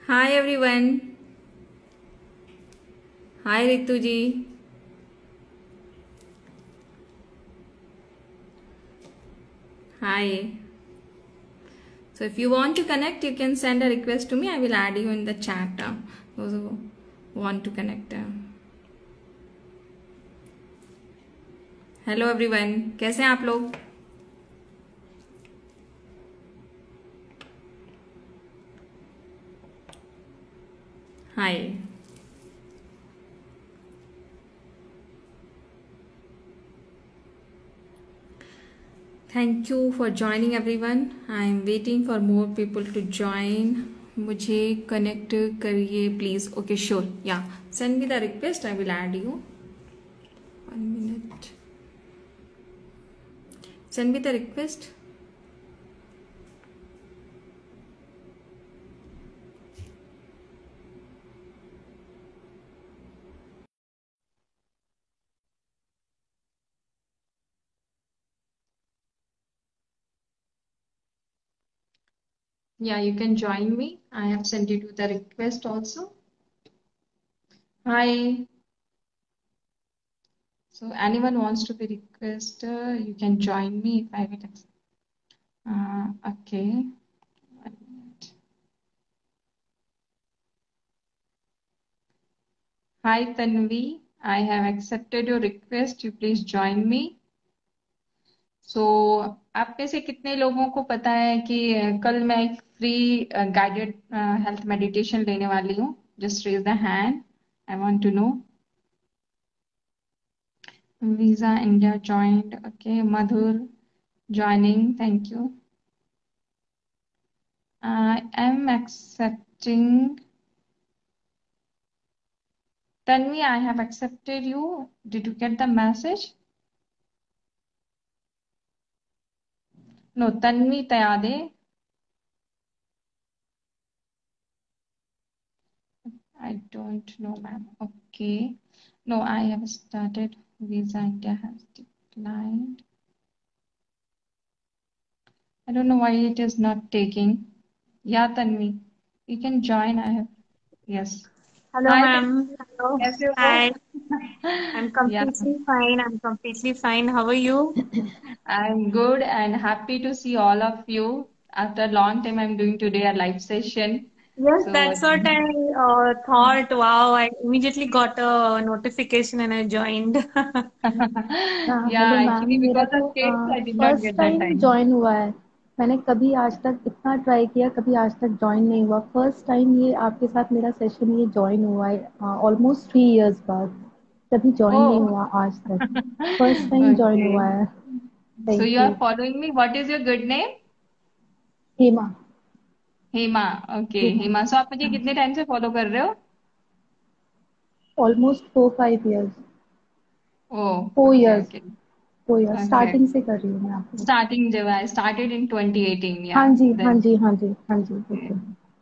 Hi everyone. Hi Ritu ji. Hi. So if you want to connect, you can send a request to me. I will add you in the chat. Those who want to connect. Hello everyone, कैसे हैं आप लोग? Hi. Thank you for joining everyone. I am waiting for more people to join. मुझे connect करिए please. Okay sure, yeah send me the request, I will add you. 1 minute, send me the request. Yeah, you can join me. I have sent you to the request also. Hi. So anyone wants to be requested, you can join me if I will accept. Okay. 1 minute. Hi Tanvi, I have accepted your request. You please join me. So आप में से कितने लोगों को पता है कि कल मैं एक फ्री गाइडेड हेल्थ मेडिटेशन लेने वाली हूँ? Just raise the hand, I want to know. Visa India joined. Okay, Madhur joining. Thank you. I am accepting. Tanvi, I have accepted you. Did you get the message? No, Tanvi Tayade. I don't know, ma'am. Okay. No, I have started. Visa India has declined. I don't know why it is not taking. Yeah, Tanvi, you can join. I have. Yes. Hello, Hi, ma'am. Tanvi. Hello. कैसे हो? Hi. I'm Yeah. completely fine. I'm completely fine. How are you? I'm good and happy to see all of you. After a long time, I'm doing today a live session. Yes, So, that's what I thought. Wow, I immediately got a notification and I joined. yeah, hello ma'am, actually मेरा because तो of kids, I did not first get that time time. Join हुआ है। मैंने कभी आज तक इतना try किया, कभी आज तक ज्वाइन नहीं हुआ। फर्स्ट टाइम ये आपके साथ मेरा सेशन ये ज्वाइन हुआ है ऑलमोस्ट 3 इयर्स बाद। कभी ज्वाइन नहीं Oh, हुआ आज तक, फर्स्ट टाइम ज्वाइन okay. हुआ है। So thank you you. are following me. What is your good name? Hema. Hema. Okay, Hema. Hema. So आप मुझे कितने टाइम से फॉलो कर रहे हो? Almost 4-5 years. Oh, four okay, years okay, 4 years okay. Starting से कर रही हूँ मैं आपको। Starting जब I started in 2018, हाँ yeah. जी, हाँ Then, जी, हाँ जी, हाँ जी, okay. ओके।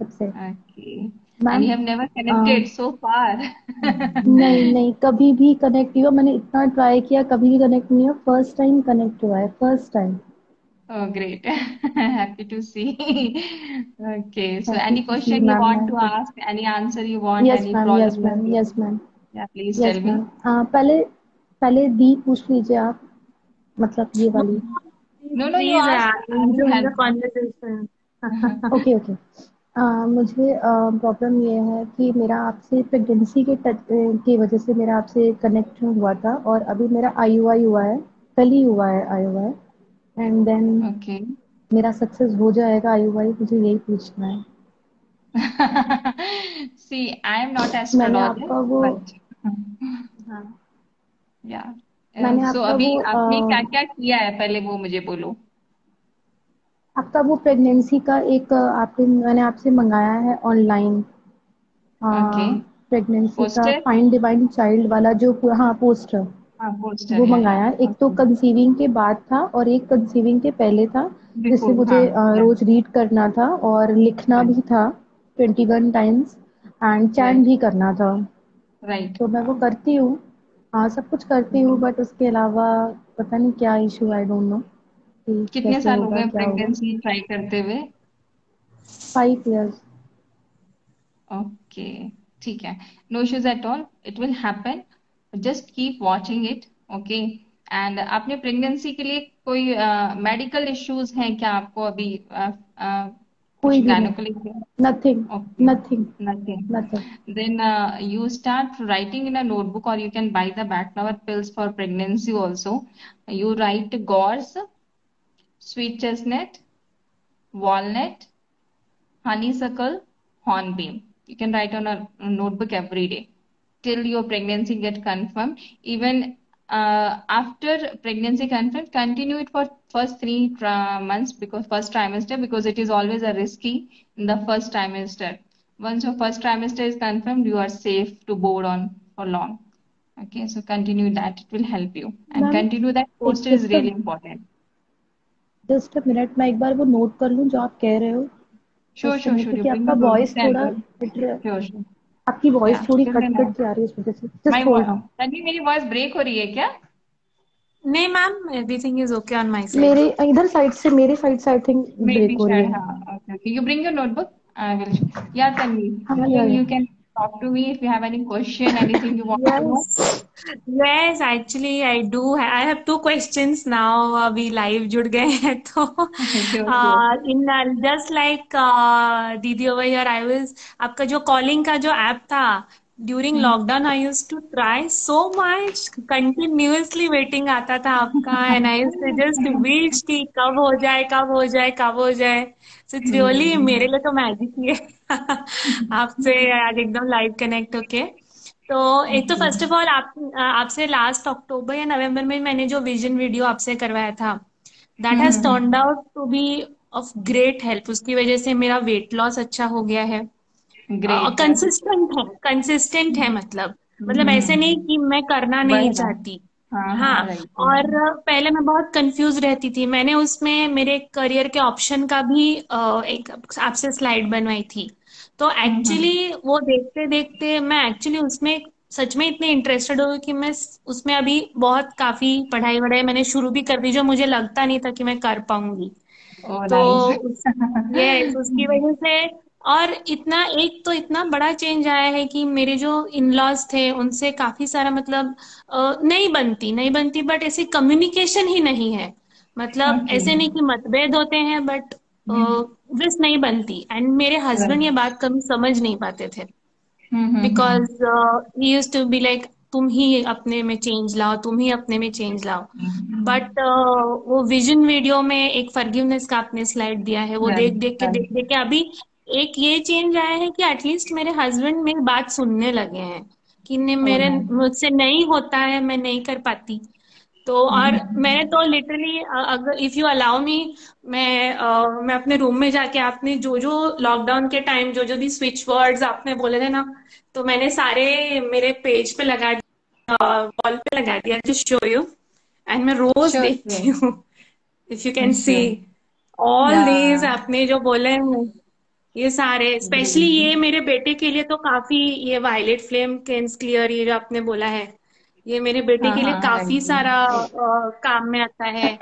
सबसे Okay. And ma'am, you have never connected so far. नहीं नहीं, कभी भी कनेक्ट नहीं हुआ। मैंने इतना ट्राई किया, कभी भी कनेक्ट नहीं हुआ। फर्स्ट टाइम कनेक्ट हुआ है, first time. Oh, great. Happy to see. Okay. So happy any to see question you ma'am. want मैं to ask, any answer you want, yes any ma'am, yes problem you are ma'am, yes facing? Ma'am, Yeah, please yes tell me. Ma'am. पहले पहले दी पूछ लीजिए आप, मतलब ये No, वाली। No, no, you please, ask. I will enjoy the help you. conversation. Okay okay. मुझे problem ये है कि मेरा आपसे प्रेगनेंसी के की वजह से मेरा आपसे कनेक्ट हुआ था, और अभी मेरा आईयूआई हुआ है। कल ही हुआ है आईयूआई, एंड देन Okay. मेरा सक्सेस हो जाएगा आईयूआई, मुझे यही पूछना है। See, I am not मैंने astrologer, आपका वो but हाँ, yeah. मैंने So आपका अभी वो आपने क्या क्या किया है पहले वो मुझे बोलो. आपका वो प्रेगनेंसी का एक आपने मैंने आपसे मंगाया है ऑनलाइन, Okay. प्रेगनेंसी का Poster? फाइंड डिवाइन चाइल्ड वाला जो हाँ पोस्टर, हाँ, poster वो है, मंगाया yeah. है। एक तो Okay. कंसीविंग के बाद था और एक कंसीविंग के पहले था, जिससे Before, मुझे हाँ, yeah. रोज रीड करना था और लिखना Right, भी था 21 टाइम्स, एंड चैन right, भी करना था। right. तो मैं वो हाँ. करती हूँ, हाँ सब कुछ करती हूँ, Okay. बट उसके अलावा पता नहीं क्या इशू, आई डोंट नो कि कितने कैसे साल हो होगा गए क्या होगा। प्रेगनेंसी ट्राई करते हुए? 5 इयर्स। ओके, ठीक है, no issues at all, it will happen, just keep watching it. Okay. And आपने प्रेगनेंसी के लिए कोई मेडिकल इश्यूज हैं क्या आपको अभी, कोई कुछ भी नहीं। Gynaecology? Nothing. Okay, nothing. nothing. Nothing. Then you start writing in a notebook, or you can buy the backflower pills for pregnancy also. You write gorse, sweet chestnut, walnut, honeysuckle, hornbeam. You can write on a notebook every day till your pregnancy get confirmed. Even after pregnancy confirmed, continue it for first 3 months, because first trimester, because it is always a risky in the first trimester. Once your first trimester is confirmed, you are safe to board on for long. Okay, so continue that. It will help you. And ma'am, continue that. एक Poster is really important. Just a minute, मैं एक बार वो note कर लूँ जो आप कह रहे हो। Sure, just a sure, minute, sure. You क्योंकि bring आपका your notebook वॉइस and थोड़ा pen. Sure, sure. आपकी वॉइस Yeah. थोड़ी Till कट then, कट के आ रही है इस वजह से। my just hold on. Tanvi, मेरी वॉइस ब्रेक हो रही है क्या? नहीं ma'am, everything is okay on my side. मेरे इधर साइड से, मेरे साइड से I think may break be हो रही शायद, है। हाँ। Okay, okay, you bring your notebook, I will. Yeah, Tanvi, हाँ tell me, या you can talk to me if you have any question, anything you want to know. Yes, yes, actually I do. I have two questions now. अभी live जुड़ गए हैं तो Sure, sure. in just like दीदी over here, I was आपका जो calling का जो app था during hmm. lockdown, I used to try so much, continuously waiting आता था आपका, and I used to just wish कि कब हो जाए, कब हो जाए, कब हो जाए. So it's really मेरे लिए तो मैजिक ही है आपसे आज एकदम लाइव कनेक्ट होके. तो एक तो फर्स्ट ऑफ ऑल आपसे लास्ट अक्टूबर या नवंबर में मैंने जो विजन वीडियो आपसे करवाया था, that has turned out to be of great help. उसकी वजह से मेरा वेट लॉस अच्छा हो गया है. Great, that. कंसिस्टेंट है, मतलब ऐसे नहीं कि मैं करना बढ़ नहीं रहा है। चाहती. हाँ, हाँ, हाँ. राइट, और राइट। पहले मैं बहुत कंफ्यूज रहती थी. मैंने उसमें मेरे करियर के ऑप्शन का भी एक आपसे स्लाइड बनवाई थी. तो एक्चुअली वो देखते देखते मैं एक्चुअली उसमें सच में इतने इंटरेस्टेड हो गई कि मैं उसमें अभी बहुत काफी पढ़ाई वढ़ाई मैंने शुरू भी कर दी, जो मुझे लगता नहीं था कि मैं कर पाऊंगी. ओ, तो नाइस। यस, उसकी वजह से. और इतना एक तो इतना बड़ा चेंज आया है कि मेरे जो इन लॉज थे उनसे काफी सारा मतलब नहीं बनती बट ऐसे कम्युनिकेशन ही नहीं है. मतलब ओके। ऐसे नहीं कि मतभेद होते हैं बट जस्ट नहीं बनती. एंड मेरे हस्बैंड ये राइट। बात कभी समझ नहीं पाते थे, हम्म। Because he used to be like तुम ही अपने में चेंज लाओ, तुम ही अपने में चेंज लाओ. बट वो विजन वीडियो में एक फॉरगिवनेस का आपने स्लाइड दिया है, वो राइट, देख देख के अभी एक ये चेंज आया है कि एटलीस्ट मेरे हस्बैंड मेरी बात सुनने लगे हैं कि ओ, मेरे नाइस। मुझसे नहीं होता है, मैं नहीं कर पाती. तो और मैंने तो लिटरली, अगर इफ यू अलाउ मी, मैं अपने रूम में जाके आपने जो जो लॉकडाउन के टाइम जो जो भी स्विच वर्ड्स आपने बोले थे ना, तो मैंने सारे मेरे पेज पे लगा, वॉल पे लगा दिया टू शो यू. एंड मैं रोज श्योर, देखती हूँ. If you can see sure. All या, दीज आपने जो बोले हैं, ये सारे स्पेशली ग्रेट। ये मेरे बेटे के लिए तो काफी, ये वायलेट फ्लेम कैंस क्लियर ये जो आपने बोला है, ये मेरे बेटे हाँ, के लिए हाँ, काफी राइट। सारा काम में आता है.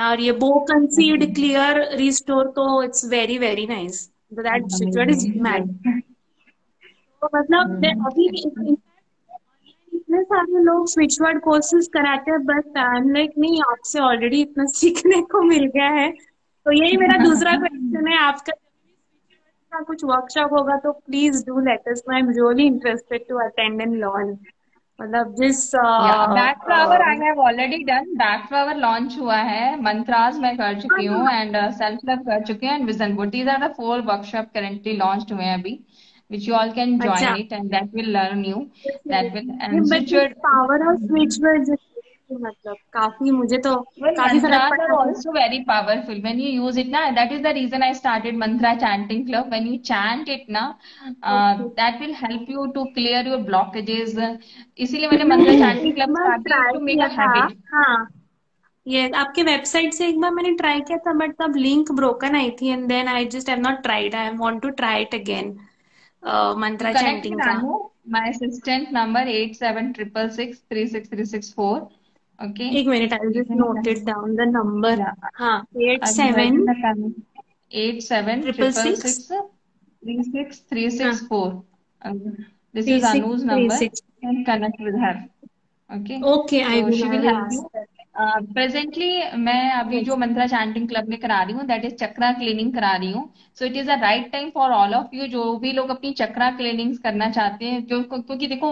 और ये बो कंसीव्ड क्लियर रिस्टोर, तो it's very very nice. That is amazing, मैट. राइट। तो मतलब अभी इतने सारे लोग स्विच वर्ड कोर्सेज कराते हैं, बट आई एम लाइक नहीं, आपसे ऑलरेडी इतना सीखने को मिल गया है. तो यही मेरा दूसरा क्वेश्चन है आपका, का कुछ वर्कशॉप होगा तो please do let us know. I am really interested to attend and learn. मतलब जिस या, Bach flower I have already done, Bach flower launch हुआ है, मंत्रास मैं कर चुकी हूँ, एंड सेल्फ लव कर चुकी हूँ, and vision board, these are the 4 workshop currently launched हुए हैं अभी, which you all can join अच्छा. it, and that will learn you, that will, ये and but switch your. Power off switch words मतलब काफी, मुझे तो Well, काफी फर्क mantras are पड़ा था. also very powerful when you use it. Na, that is the reason I started mantra chanting club. When you chant it, na, that will help you to clear your blockages. इसीलिए मैंने मैंने मंत्र chanting एक club बार start किया try to make किया a था. habit. हाँ, ये आपके वेबसाइट से एक बार मैंने ट्राई किया था, बट तब लिंक ब्रोकन आई थी, and then I just have not tried. I want to try it again, You mantra connect with chanting का. Anu, my assistant number 8766636634. Okay, एक minute, I you just can noted down the number. yeah. हाँ, eight Are you seven writing the time? Eight seven triple triple six six हाँ, 36364. This three is six Anu's three number. Six You can connect with her. Okay, okay, so she I will will help you. Ask. Presently मैं अभी जो yes. मंत्रा chanting club में करा रही हूँ, that is chakra cleaning करा रही हूँ. So it is a right time for all of you, जो भी लोग अपनी चक्रा क्लीनिंग करना चाहते हैं. क्योंकि देखो,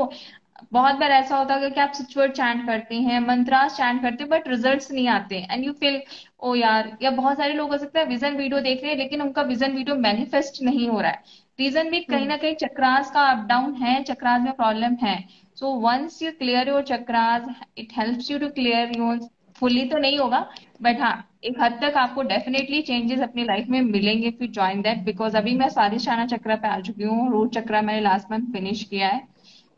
बहुत बार ऐसा होता है कि आप सिचुएट चैंट करते हैं, मंत्रास चैंट करते हैं, बट रिजल्ट्स नहीं आते, एंड यू फील ओ यार. या बहुत सारे लोग हो सकते हैं विजन वीडियो देख रहे हैं लेकिन उनका विजन वीडियो मैनिफेस्ट नहीं हो रहा है. रीजन भी कहीं ना कहीं चक्रास का अप डाउन है, चक्रास में प्रॉब्लम है. So once you clear your chakras, it helps you to clear your. Fully तो नहीं होगा, बट हाँ, एक हद तक आपको डेफिनेटली चेंजेस अपनी लाइफ में मिलेंगे if you join that. Because अभी मैं स्वादिष्टाना चक्र पे आ चुकी हूँ, रूट चक्र मैंने लास्ट मंथ फिनिश किया है.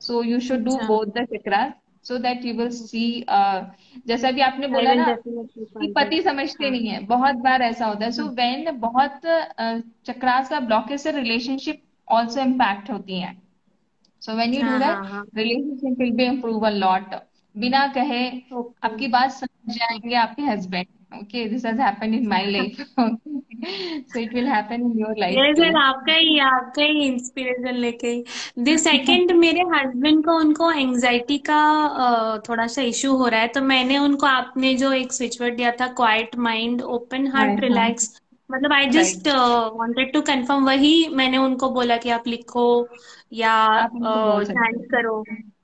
सो यू शुड डू अच्छा, both the chakras, so that you will सी. जैसा भी आपने आई बोला विल ना डेफिनेटली कि पति कॉन्टेक्ट। समझते हाँ। नहीं है, बहुत बार ऐसा होता है. सो हाँ, व्हेन बहुत चक्रास का ब्लॉकेज से रिलेशनशिप ऑल्सो इम्पैक्ट होती है. सो व्हेन यू डू हाँ, दैट, हाँ, हाँ। Relationship will be improve a lot. बिना कहे ओके। आपकी बात समझ जाएंगे आपके husband. Okay, this has happened in my life. So it will happen in your life ये टू. सर आपका ही इंस्पिरेशन लेके ही। द सेकंड, मेरे हस्बैंड को, उनको एंजाइटी का थोड़ा सा इशू हो रहा है, तो मैंने उनको आपने जो एक स्विच वर्ड दिया था, quiet mind open heart right, हाँ, रिलैक्स, मतलब I just right. Wanted to confirm, वही मैंने उनको बोला कि आप लिखो या आप उनको बोल सकते चैंट हो. करो।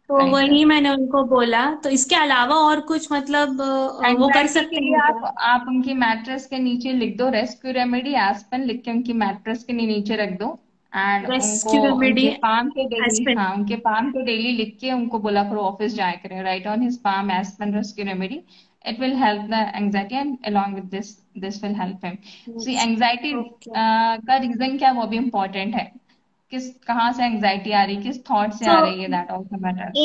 तो राइट. वही मैंने उनको बोला, तो इसके अलावा और कुछ मतलब वो कर एंजाइटी के सकते लिए हैं क्या? आप उनकी मैट्रेस के नीचे लिख दो रेस्क्यू रेमेडी एस्पेन, लिख के उनकी मैट्रेस के नीचे रख दो. एंड उनको रेस्क्यू रेमेडी उनके पाम पे डेली, एस्पिन। हाँ, उनके पाम पे डेली लिख के उनको बोला करो ऑफिस जाया करें, right on his palm aspen rescue remedy. It will help the anxiety, and along with this will help him. See anxiety okay. का रीजन क्या है, वो भी इम्पोर्टेंट है. कहाँ से एंजाइटी आ रही है, किस थॉट से तो आ रही है, दैट ऑल्सो मैटर्स.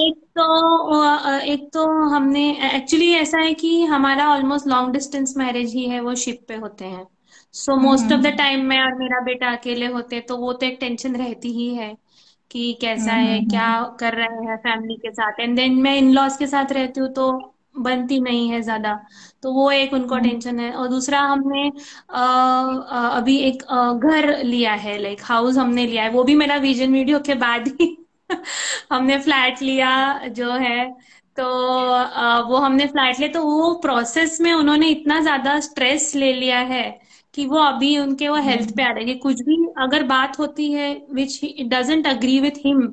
एक तो हमने एक्चुअली ऐसा है कि हमारा ऑलमोस्ट लॉन्ग डिस्टेंस मैरिज ही है, वो शिप पे होते हैं। So most of the hmm. Time मैं और मेरा बेटा अकेले होते हैं, तो वो तो एक टेंशन रहती ही है कि कैसा हम्म. है, क्या कर रहे हैं फैमिली के साथ। एंड देन मैं इन लॉज के साथ रहती हूँ, तो बनती नहीं है ज्यादा, तो वो एक उनको हम्म. टेंशन है। और दूसरा, हमने अभी एक घर लिया है, लाइक हाउस हमने लिया है, वो भी मेरा विजन वीडियो के बाद ही हमने फ्लैट लिया जो है। तो वो हमने फ्लैट लिया, तो वो प्रोसेस में उन्होंने इतना ज्यादा स्ट्रेस ले लिया है कि वो अभी उनके वो हेल्थ पे हम्म. आ रहे हैं कि कुछ भी अगर बात होती है which doesn't agree with him,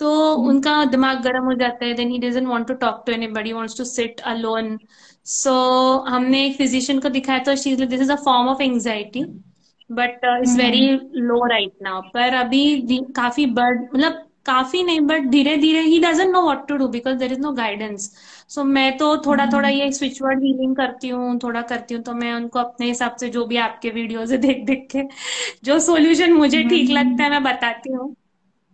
तो उनका दिमाग गर्म हो जाता है। Then he doesn't want to talk to anybody, wants to sit alone. So हमने एक फिजिशियन को दिखाया, तो she, this is a form of anxiety, but it's very hmm. Low right now. पर अभी काफी बर्ड, मतलब काफी नहीं, बट धीरे धीरे he doesn't know what to do because there is no guidance. So मैं तो थोड़ा थोड़ा हम्म. ये स्विच वर्ड हीलिंग करती हूँ, थोड़ा करती हूँ, तो मैं उनको अपने हिसाब से जो भी आपके वीडियोज है देख देख के जो सॉल्यूशन मुझे ठीक लगता है हम्म. मैं बताती हूँ।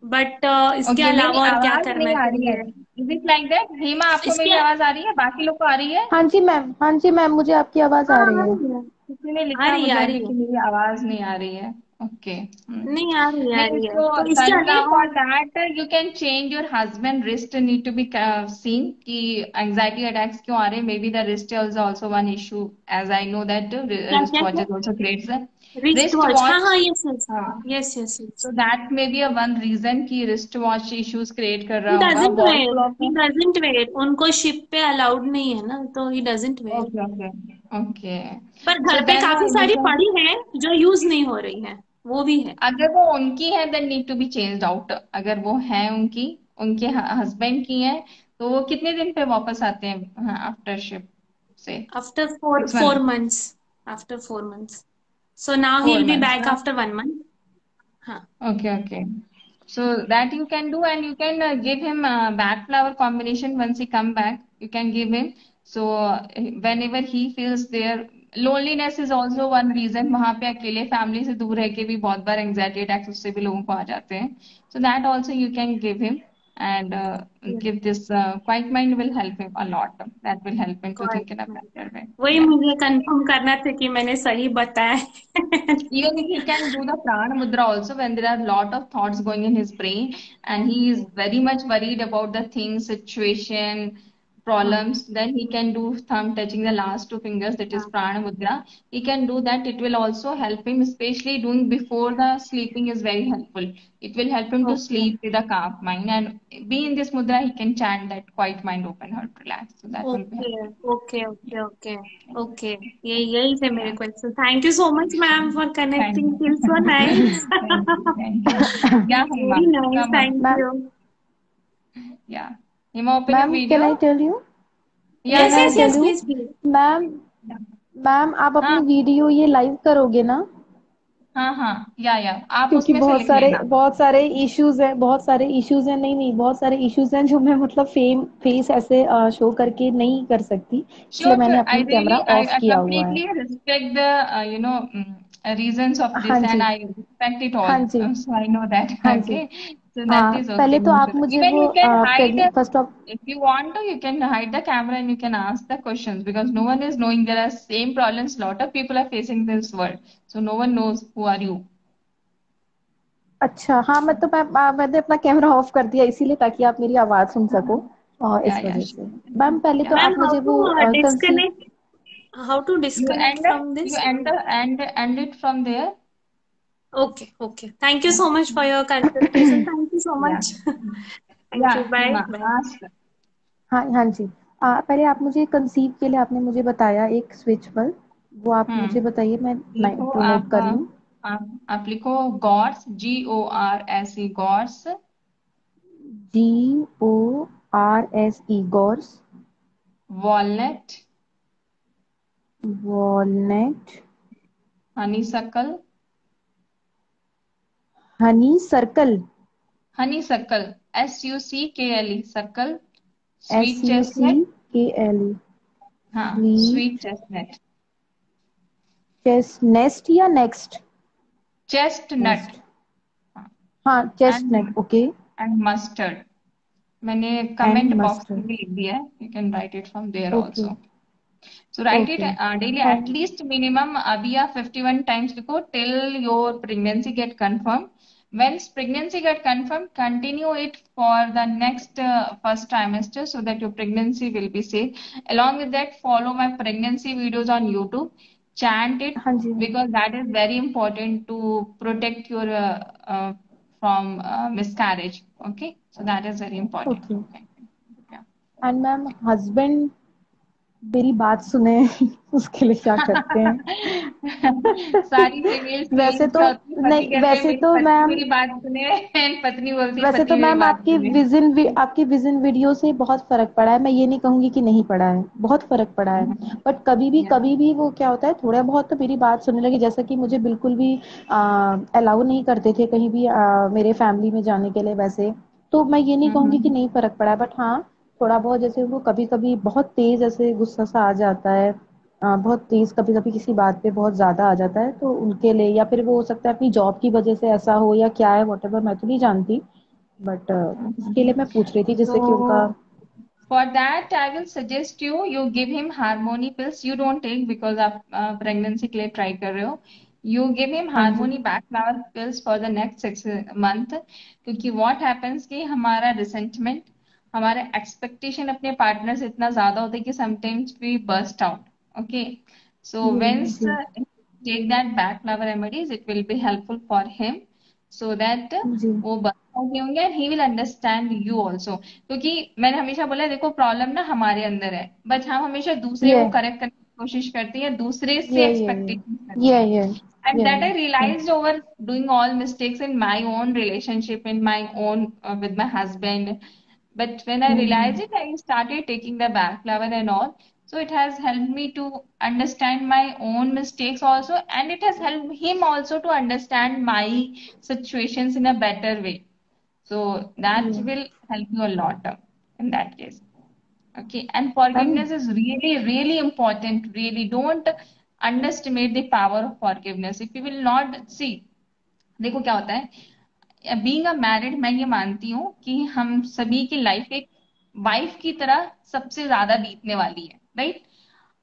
बट इसके ओके, नहीं नहीं, अलावा और क्या आवाज करना नहीं आ रही है. चाहिए? Is it like that? Hema, आपको मेरी इसके, आवाज आ रही है, बाकी लोग को आ रही है? हाँ जी मैम, हाँ जी मैम, मुझे आपकी आवाज हाँ आ रही आ है। रही है, किसी ने आ लिखा रही है, आ मुझे रही अभी है। कि मेरी आवाज नहीं आ रही है. ओके. नहीं, आ रही है, आ नहीं, रही है, तो तो इसके तन्वी, अलावा। For that you can change your husband wrist need to be seen कि एंजाइटी अटैक्स क्यों आ रहे हैं. May be the wrist is also one issue, as I know that क्या रिस्ट क्या वॉच क्या? Is also creates wrist wrist watch, हाँ watch. हाँ, यस यस। हाँ. Yes yes yes. So that may be a one reason कि wrist watch issues create कर ही रहा होगा, डजंट wall वेयर, clock ही है. डजंट वेयर, उनको शिप पे अलाउड नहीं है ना, तो ही doesn't wear. Okay, okay, okay. पर So घर पे then काफी you सारी can, पड़ी है जो यूज नहीं हो रही है, वो भी है। अगर वो उनकी है then need to be changed out. अगर वो है उनकी, उनके हस्बैंड की है, तो वो कितने दिन पे वापस आते हैं आफ्टर शिप से? After four 6 months. 4 months, after 4 months। So now he four will be months back after 1 month। हाँ। Okay, okay. So that you can do, and you can give him back flower combination once he come back. You can give him. So whenever he feels there, loneliness is also one reason. वहाँ पे अकेले family से दूर रह के भी बहुत बार anxiety attacks उससे भी लोगों को आ जाते हैं. So that also you can give him, and give this quiet mind will help him a lot. That will help him to think in a better way. वही Yeah. मुझे कंफर्म करना था कि मैंने सही बताया है। Even if he can do the prana mudra also when there are a lot of thoughts going in his brain and he is very much worried about the thing, situation, हाँ problems, then he can do thumb touching the last two fingers, that is हाँ prana mudra. He can do that. It will also help him, especially doing before the sleeping is very helpful. It will help him to okay sleep with a calm mind, and be in this mudra he can chant that quiet mind, open heart, relax. So that will be okay helpful. Okay okay okay okay ये यही थे मेरे Yeah. Question thank you so much ma'am for Thank connecting you. Feel so nice Thank you. Thank you. Yeah, Hima, very nice come on. Thank ma'am you Yeah. Hima, open your ma'am can I video. Tell you Yeah, can yes I yes yeah, tell yes you please please ma'am yeah. Ma'am आप अपनी हाँ, video ये live करोगे ना? हाँ, हाँ, या आप क्योंकि उसमें से लिख लेना। बहुत सारे इश्यूज हैं, बहुत सारे इश्यूज हैं, नहीं नहीं बहुत सारे इश्यूज हैं जो मैं मतलब फेस ऐसे शो करके नहीं कर सकती, इसलिए Sure, मैंने sure. I अपनी कैमरा really, ऑफ I किया हुआ है। completely respect the, reasons of हाँ this, and ji, I respect it हाँ all. Ji, So I know that. हाँ जी। Okay. So that हाँ is okay. पहले तो No आप problem. मुझे Even वो you can hide, first of if you want to, you can hide the camera and you can ask the questions, because no one is knowing there are same problems. Lot of people are facing this world. So no one knows who are you. अच्छा हाँ मैंने अपना camera off कर दिया इसीलिए, ताकि आप मेरी आवाज सुन सको, और Yeah, इस yeah, वजह sure. से। मैम पहले तो Yeah. मैम आप मुझे वो conceive how to You disconnect end up, from you this end it from there. Okay okay thank you Yeah. So much for your clarification thank you so Yeah. Much thank you Yeah. Bye Hima, bye ask. हाँ हाँ जी। पहले आप मुझे conceive के लिए आपने मुझे बताया एक स्विच पर, वो आप मुझे हम्म बताइए, मैं लिखो नोट आप कर लूँ। आप लिखो gorse, GORS, gorse. GORSE gorse. Walnut, walnut. Honeysuckle, honey circle. Honeysuckle, SUCKLE, suckle. Yes sweet you see chestnut, के एल हाँ, sweet sweet chestnut. Chest nest या नेक्स्ट? चेस्टनट। नेस्ट। हाँ and chestnut okay. And mustard. मैंने and comment box में mustard भी लिख दिया है, you can write it from there okay also. So write it okay. daily at least minimum अभी आप 51 times लिखो till your pregnancy get confirmed. Once pregnancy get confirmed, continue it for the next first trimester so that your pregnancy will be safe. Along with that, follow my pregnancy videos on YouTube. Chant it हाँ जी हाँ जी because that is very important to protect your from miscarriage. Okay, so that is very important. Okay. Yeah. And ma'am husband मेरी बात सुने उसके लिए क्या करते हैं? सारी फीमेल्स की यही वैसे तो इच्छा होती है, पति नहीं, कहते हैं वैसे मेरी तो पत्नी मैम मेरी बात सुने, एंड पत्नी बोलती है वैसे पति तो मेरी मैम बात सुने। आपकी विजन वीडियो से बहुत फर्क पड़ा है, मैं ये नहीं कहूंगी कि नहीं पड़ा है, बहुत फर्क पड़ा है। बट या कभी भी वो क्या होता है, थोड़ा बहुत तो मेरी बात सुनने लगे, जैसा कि मुझे बिल्कुल भी अलाउ नहीं करते थे कहीं भी मेरे फैमिली में जाने के लिए वैसे। तो मैं ये नहीं कहूंगी कि नहीं फर्क पड़ा है, बट हाँ थोड़ा बहुत, जैसे उनको कभी कभी बहुत तेज ऐसे गुस्सा सा आ जाता है, बहुत तेज कभी कभी किसी बात पे बहुत ज्यादा आ जाता है, तो उनके लिए, या फिर वो हो सकता है अपनी जॉब की वजह से ऐसा हो या क्या है, वॉटेवर, मैं तो नहीं जानती। बट इसके लिए मैं पूछ रही थी जिससे कि उनका। तो for that I will suggest you give him harmony pills. You don't take because आप pregnancy के लिए try कर रहे हो। You give him हाँ जी harmony backflower pills for the next 6 month, क्योंकि what happens कि हमारा resentment, हमारा expectation अपने partner से इतना ज्यादा होता है कि sometimes we burst out. Okay, so ji once ji take that backflower remedies, it will be helpful for him so that जी वो burst out नहीं होंगे, and he will understand you also. क्योंकि मैंने हमेशा बोला है, देखो प्रॉब्लम ना हमारे अंदर है, बट हम हमेशा दूसरे ये को करेक्ट करने की कोशिश करते हैं, दूसरे से ये ये एक्सपेक्टेशन करते ये हैं। ये And ये that I ये realized over doing all mistakes in my own relationship, in my own with my husband. But when I realized hmm. it, I started taking the back flower and all. So it has helped me to understand my own mistakes also, and it has helped him also to understand my situations in a better way. So that ये will help you a lot in that case. Okay, and ma'am forgiveness is really, really important. Really, don't underestimate the power of forgiveness. If you will not see, देखो क्या होता है, being a married, मैं ये मानती हूँ कि हम सभी की लाइफ एक वाइफ की तरह सबसे ज्यादा बीतने वाली है, राइट।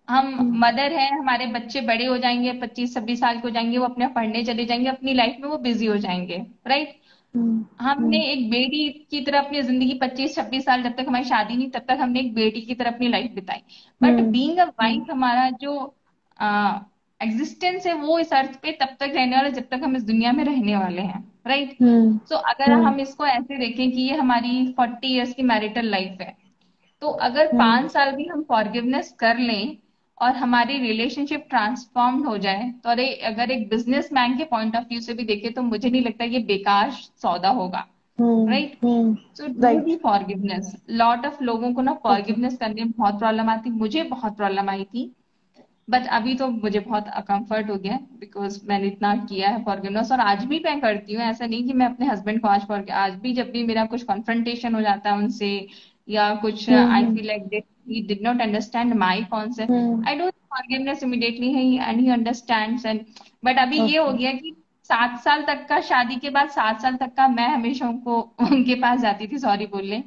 हम मदर हैं, हमारे बच्चे बड़े हो जाएंगे, 25-26 साल के हो जाएंगे, वो अपने पढ़ने चले जाएंगे, अपनी लाइफ में वो बिजी हो जाएंगे, राइट। हम्म। हमने हम्म। एक बेटी की तरह अपनी जिंदगी 25-26 साल, जब तक हमारी शादी नहीं तब तक हमने एक बेटी की तरह अपनी लाइफ बिताई। But hmm. Being a hmm. Wife, हमारा जो एग्जिस्टेंस है वो इस अर्थ पे तब तक रहने वाला है जब तक हम इस दुनिया में रहने वाले हैं, राइट। हम्म। सो अगर हम्म। हम इसको ऐसे देखें कि ये हमारी 40 इयर्स की मैरिटल लाइफ है, तो अगर हम्म। 5 साल भी हम फॉरगिवनेस कर लें और हमारी रिलेशनशिप ट्रांसफॉर्म्ड हो जाए, तो अगर एक बिजनेसमैन के पॉइंट ऑफ व्यू से भी देखें तो मुझे नहीं लगता ये बेकार सौदा होगा, right. So do the right. Forgiveness. Lot of लोगों को ना ओके। फॉरगिवनेस करने में बहुत प्रॉब्लम आती, मुझे बहुत प्रॉब्लम आई थी। बट अभी तो मुझे बहुत कंफर्ट हो गया है, बिकॉज मैंने इतना किया है फॉरगिवनेस, और आज भी मैं करती हूँ। ऐसा नहीं कि मैं अपने हस्बैंड को आज भी जब भी मेरा कुछ कॉन्फ्रंटेशन हो जाता है उनसे, या कुछ I hmm. Feel like he did not understand my concept, hmm. I do forgiveness immediately है, and he understands. And but अभी ये हो ओके। गया कि 7 साल तक का, शादी के बाद 7 साल तक का मैं हमेशा उनको उनके पास जाती थी सॉरी बोलने।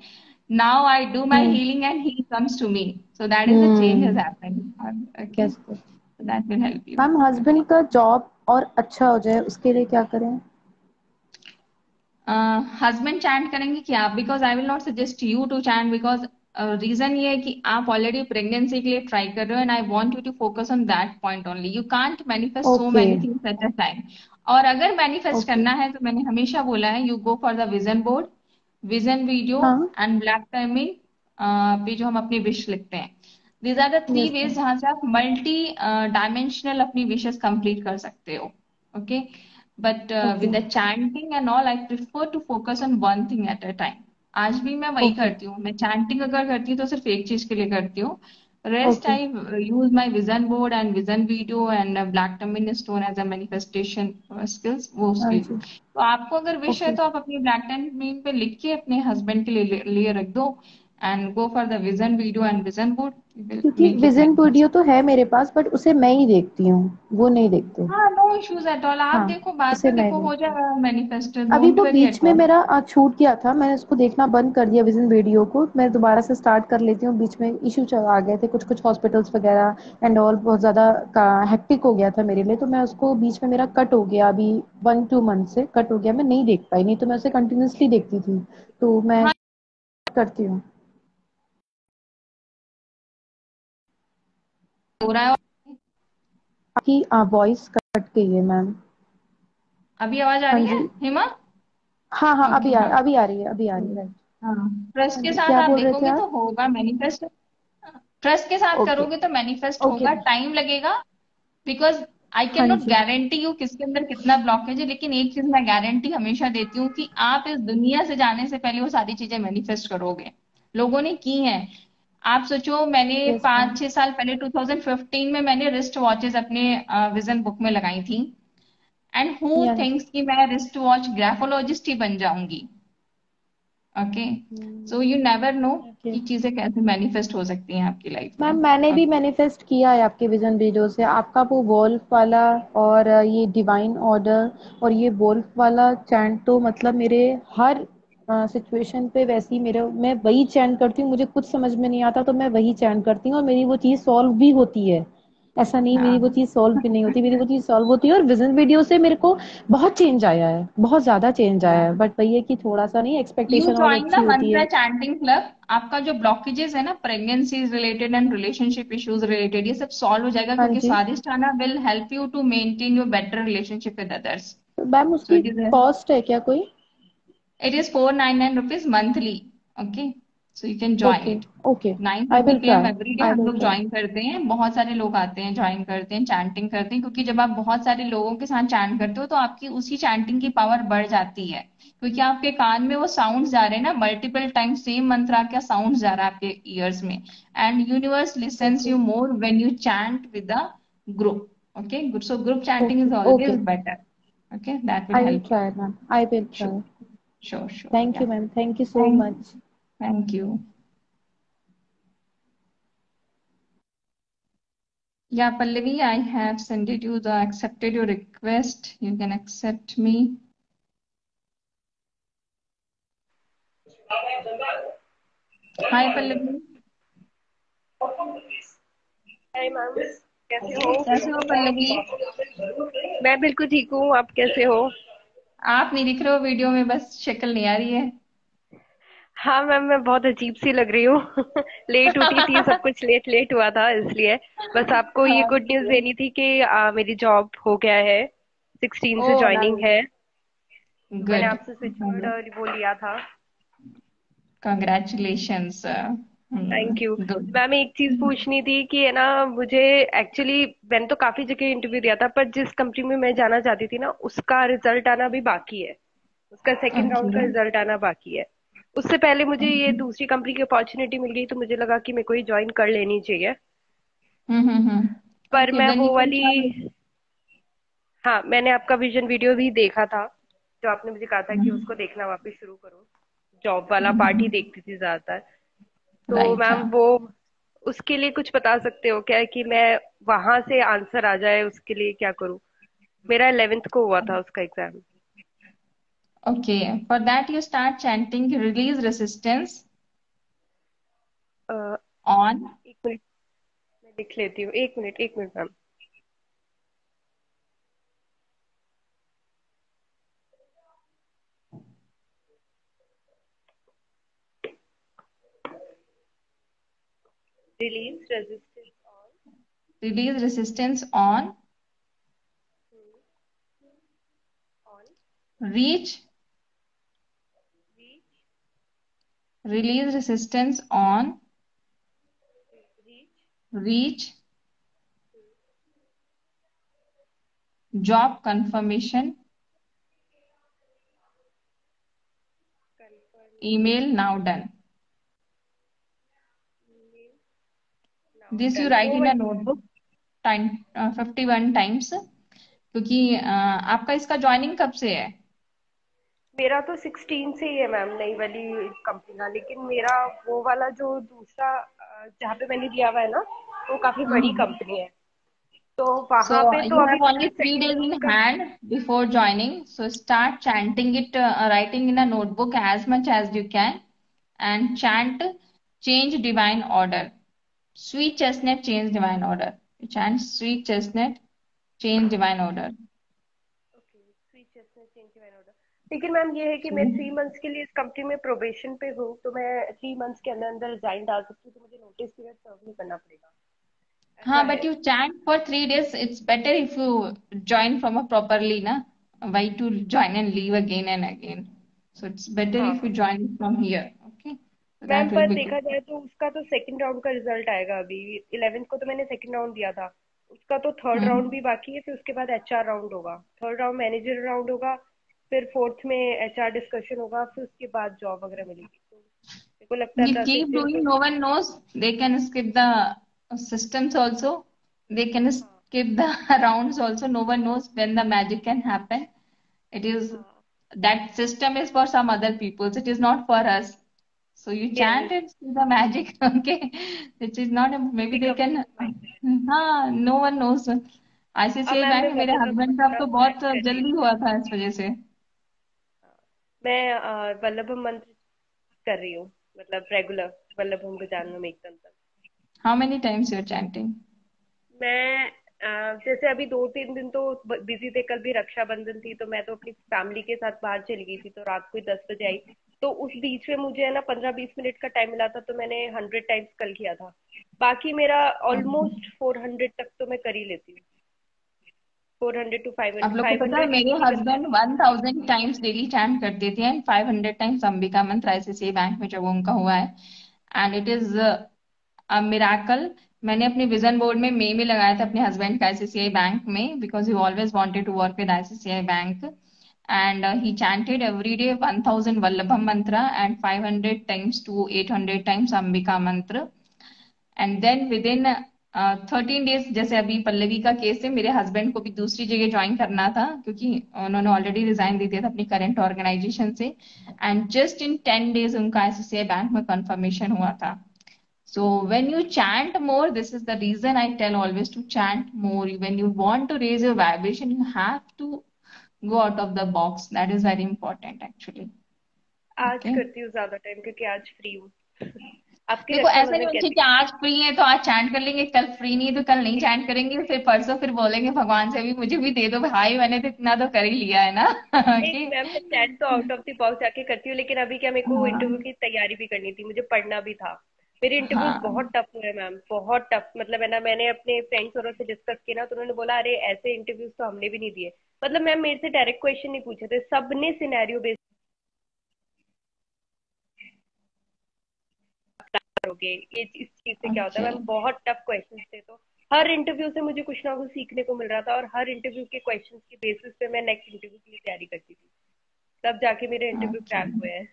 Now I do my hmm. Healing and he comes to me, so that is the change has hmm. Happened. Okay, yes. so that will help you. Ma'am, husband का जॉब और अच्छा हो जाए उसके लिए क्या करें? हस्बैंड चैंट करेंगे क्या? Because I will not suggest you to chant, because reason ये है कि आप ऑलरेडी प्रेगनेंसी के लिए ट्राई कर रहे हो, and I want you to focus on that point only. You can't manifest so okay. Many things at a time. और अगर मैनिफेस्ट ओके। करना है तो मैंने हमेशा बोला है, you go for the vision board, vision video हाँ। एंड ब्लैक टाइमिंग पे जो हम अपनी विश लिखते हैं। These are the three yes ways ma'am. जहां से आप मल्टी डायमेंशनल अपनी विशेस कंप्लीट कर सकते हो। Okay, but okay. with the chanting and all, I prefer to focus on one thing at a time. आज भी मैं वही ओके। करती हूँ। मैं चैंटिंग अगर करती हूँ तो सिर्फ एक चीज के लिए करती हूँ। Rest okay. I use my vision board and vision video and black tourmaline stone as a manifestation skills, वो उसके हाँ लिए। जी। तो आपको अगर विश है ओके। तो आप अपनी ब्लैक टर्मिन पे लिख के अपने हस्बैंड के लिए रख दो, and go for the vision video and vision board, you will क्योंकि make it vision video manifest. तो है मेरे पास, बट उसे मैं ही देखती हूँ, वो नहीं देखते। हाँ, नो इश्यूज एट ऑल। आप हाँ, देखो, बाद उसे में मैं ही देखो, हो देखती हूँ। जाएगा मैनिफेस्ट, अभी डोंट वो वरी बीच एट में ऑल। मेरा छूट गया था, मैंने उसको देखना बंद कर दिया विजन वीडियो को। मैं दोबारा से स्टार्ट कर लेती हूँ, बीच में इशू चल आ गए थे कुछ कुछ हॉस्पिटल्स वगैरह एंड ऑल, बहुत ज्यादा हेक्टिक हो गया था मेरे लिए, तो मैं उसको बीच में मेरा कट हो गया, अभी 1-2 मंथ से कट हो गया, मैं नहीं देख पाई, नहीं तो मैं उसे कंटिन्यूअसली देखती थी। तो मैं हाँ, करती हूँ। हो रहा है। आपकी वॉइस कट गई है मैम। अभी आवाज आ हाँ रही है जी। हिमा? हाँ हाँ, ओके, हाँ। अभी आ रही है, अभी आ रही है, राइट। हाँ, ट्रस्ट हाँ के जी, साथ क्या आप बोल रहे थे देखोगे तो आप? होगा मैनिफेस्ट। ट्रस्ट के साथ ओके। करोगे तो मैनिफेस्ट ओके। होगा, टाइम लगेगा। बिकॉज आई कैन हाँ नॉट जी। गारंटी यू किसके अंदर कितना ब्लॉकेज है, लेकिन एक चीज मैं गारंटी हमेशा देती हूँ कि आप इस दुनिया से जाने से पहले वो सारी चीजें मैनिफेस्ट करोगे। लोगों ने की हैं। आप सोचो, मैंने यस मैम। 5-6 साल पहले 2015 में मैंने रिस्ट वॉचेस अपने विजन बुक में लगाई थी। एंड हु या। थिंक्स कि मैं रिस्ट वॉच ग्राफोलॉजिस्ट ही बन जाऊंगी? Okay, so you never know okay. कि चीजें कैसे मैनिफेस्ट हो सकती हैं आपकी लाइफ में। मैम, मैंने भी ओके, मैनिफेस्ट किया है आपके विजन वीडियो से, आपका वो वोल्फ वाला और ये डिवाइन ऑर्डर और ये वोल्फ वाला चैंट, तो मतलब मेरे हर सिचुएशन पे वैसे ही मेरे, मैं वही चैंट करती हूँ, मुझे कुछ समझ में नहीं आता तो मैं वही चैंट करती हूँ और मेरी वो चीज़ सॉल्व भी होती है। ऐसा नहीं मेरी वो हाँ। चीज़ सॉल्व भी नहीं होती, मेरी वो चीज़ सॉल्व होती है। और विजन वीडियो से मेरे को बहुत चेंज आया है, बहुत ज्यादा चेंज आया है, बट वही है कि थोड़ा सा नहीं, यू एक्सपेक्टेशन और ज्वाइन द अच्छी होती मंत्रा है। Chanting club. आपका जो ब्लॉकेजेस है ना, pregnancy related and relationship issues related, ये सब सॉल्व हो जाएगा, हाँ क्योंकि जी। Swadhisthana will help you to maintain your better relationship with others. तो मैम, सो उसकी इट इज कॉस्ट है क्या कोई? It is 499 rupees monthly. Okay, so you can join okay. it. Okay. Nine I thirty will P M try. Every day I hmm will लोग try. Join करते हैं। बहुत सारे लोग आते हैं, ज्वाइन करते हैं, चैंटिंग करते हैं, क्योंकि जब आप बहुत सारे लोगों के साथ चैंट करते हो तो आपकी उसी चैंटिंग की पावर बढ़ जाती है, क्योंकि आपके कान में वो साउंड जा रहे हैं ना, मल्टीपल टाइम सेम मंत्रा का साउंड जा रहा है आपके ईयर्स में। And universe lessons okay. You more when you chant with the group. Okay, so group chanting okay. Is always okay. Better. Okay, that will I will help you. Try ma'am, I will Sure, try. sure, sure. Thank Yeah. You ma'am, thank you so Thank, much. thank you. Yeah, Pallavi, I have sent it you the accepted your request. You can accept me. Hi, Pallavi. Hi ma'am, कैसे हो? कैसे हो पल्लवी? मैं बिल्कुल ठीक हूँ, आप कैसे हो? आप नहीं दिख रहे हो वीडियो में, बस शक्ल नहीं आ रही है। हाँ मैम, मैं बहुत अजीब सी लग रही हूँ। लेट उठी थी, सब कुछ लेट लेट हुआ था इसलिए। बस आपको ये हाँ, गुड न्यूज़ देनी थी कि मेरी जॉब हो गया है। 16 ओ से जॉइनिंग नाइस, है। तो मैंने गुड, आपसे स्विच वर्ड वो लिया था। Congratulations. Thank you. Good. Ma'am एक चीज पूछनी थी कि है ना, मुझे एक्चुअली मैंने तो काफी जगह इंटरव्यू दिया था, पर जिस कंपनी में मैं जाना चाहती थी ना, उसका रिजल्ट आना भी बाकी है। उसका सेकंड राउंड का ओके। रिजल्ट आना बाकी है। उससे पहले मुझे ये दूसरी कंपनी की अपॉर्चुनिटी मिल गई, तो मुझे लगा कि मेरे को ये ज्वाइन कर लेनी चाहिए। पर ओके, मैं देन यू वो कैन वाली, ज्वाइन। हाँ मैंने आपका विजन वीडियो भी देखा था, जो आपने मुझे कहा था कि उसको देखना वापस शुरू करो। जॉब वाला पार्ट ही देखती थी ज्यादातर। तो राइट, मैम हाँ। वो, उसके लिए कुछ बता सकते हो क्या कि मैं वहां से आंसर आ जाए, उसके लिए क्या करूं? मेरा 11th को हुआ था उसका exam. Okay, for that you start chanting release resistance on. एक मिनट, मैं लिख लेती हूँ। एक मिनट एक minute ma'am. Release resistance on. Release resistance on on reach. Reach. Release resistance on reach reach job confirmation email confirmation now done. Email now This you done, write वो in a वाली। notebook time 51 times, क्योंकि आपका इसका joining कब से है? मेरा तो 16 से ही है मैम, नई वाली कंपनी का। लेकिन मेरा वो वाला जो दूसरा जहाँ पे मैंने दिया हुआ है ना, वो काफी बड़ी Hmm. कंपनी है। तो So वहां पे तो you अभी have मेरा only 3 days second in round का। hand before joining. So start chanting it, writing in a notebook as much as you can, and chant change divine order. Sweet chestnut change divine order. You chant sweet chestnut change divine order. Okay, switch में change मैंने order. लेकिन ma'am ये है कि मैं So 3 months के लिए इस कंपनी में प्रोबेशन पे हूँ, तो मैं 3 मंथ्स के अंदर अंदर रिजाइन डाल सकती हूँ, तो मुझे नोटिस पीरियड सर्व नहीं करना पड़ेगा, ऐसा हाँ, but है? you chant for 3 days. It's better if you join from a properly, na? Why to join and leave again and again? So it's better if you हाँ join from here. Okay, so ma'am, that will पर be देखा good. जाए तो उसका तो second round का result आएगा अभी। 11th को तो मैंने सेकंड राउंड दिया था। उसका तो थर्ड राउंड हम्म। भी बाकी है, फिर उसके बाद एचआर राउंड होगा। थर्ड राउंड मैनेजर राउंड होगा। फिर फोर्थ में एचआर डिस्कशन होगा, फिर उसके बाद जॉब वगैरह मिलेगी। तो मेरे को लगता है You 10 एक keep दिन तो। doing. No one knows. They can skip the systems also. They can हाँ skip the rounds also. No one knows when the magic can happen. It is हाँ। that system is for some other peoples. It is not for us. So you chant yes, and see the magic, okay? Which is not maybe किसी they company can. में mind. हाँ, no one knows. अब ICICI ma'am bank मैं में मेरे Vallabh husband का मंत्र तो ज्वाइन बहुत कर रही जल्दी हूँ। हुआ था इस वजह से। हाँ, मैं वल्लभ मंत्र कर रही हूँ, मतलब रेगुलर वल्लभम गजाननम एकदम तक। How many times your chanting? मैं जैसे अभी 2-3 दिन तो बिजी थे, कल भी रक्षाबंधन थी, तो मैं तो अपनी फैमिली के साथ बाहर चली गई थी, तो रात को ही 10 बजे आई। तो उस बीच में मुझे है ना 15-20 मिनट का टाइम मिला था, तो मैंने 100 टाइम्स कल किया था। बाकी मेरा ऑलमोस्ट 400 तक तो मैं कर ही लेती हूँ। 400 टू फाइव आप हंड्रेड लोग को फाइव पता है हंड्रेड मेरे इजीली बन हस्बैंड जाते 1000 टाइम्स डेली चैंट करते थे एंड 500 टाइम्स अंबिका मंत्र आईसीआईसीआई बैंक में जब उनका हुआ है। And it is a miracle. मैंने अपने विजन बोर्ड में मई में लगाया था अपने हस्बैंड का आईसीआईसीआई बैंक में, because he always wanted to work with ICICI bank. And he chanted every day 1000 Vallabham mantra and 500 times to 800 times Ambika मंत्र। And then within 13 days, जैसे अभी पल्लवी का केस है, मेरे हस्बैंड को भी दूसरी जगह ज्वाइन करना था क्योंकि उन्होंने ऑलरेडी रिजाइन दे दिया था अपनी करंट ऑर्गेनाइजेशन से। एंड जस्ट इन 10 डेज उनका आईसीआईसीआई बैंक में कंफर्मेशन हुआ था। So when you chant more, this is the reason I tell always to chant more. When you want to raise your vibration, you have to go out of the box. That is very important actually. आज Okay. करती हूँ ज्यादा time, क्योंकि आज free हूँ। आपकी देखो ऐसा नहीं रक्षाबंधन होना चाहिए कैसी कि आज फ्री है तो आज चैंट कर लेंगे, कल फ्री नहीं है तो कल नहीं चैंट करेंगे, फिर परसों फिर बोलेंगे भगवान से भी मुझे भी दे दो भाई, मैंने तो इतना तो कर ही लिया है ना। नहीं कि मैम, मैं चैट तो आउट ऑफ द बॉक्स जाके करती हूँ, लेकिन अभी क्या मेरे को इंटरव्यू हाँ की तैयारी भी करनी थी, मुझे पढ़ना भी था। मेरे इंटरव्यूज हाँ बहुत टफ हुए मैम, बहुत टफ। मतलब है ना, मैंने अपने फ्रेंड्स और से डिस्कस किया ना, तो उन्होंने बोला अरे ऐसे इंटरव्यूज तो हमने भी नहीं दिए। मतलब मैम मेरे से डायरेक्ट क्वेश्चन नहीं पूछे थे, सबने सिनेरियो बेस्ड करोगे, ये इस चीज से क्या होता है ओके। मैम, बहुत टफ क्वेश्चन थे। तो हर इंटरव्यू से मुझे कुछ ना कुछ सीखने को मिल रहा था, और हर इंटरव्यू के क्वेश्चन की बेसिस पे मैं नेक्स्ट इंटरव्यू के लिए तैयारी करती थी, तब जाके मेरे इंटरव्यू ओके क्रैक हुए हैं,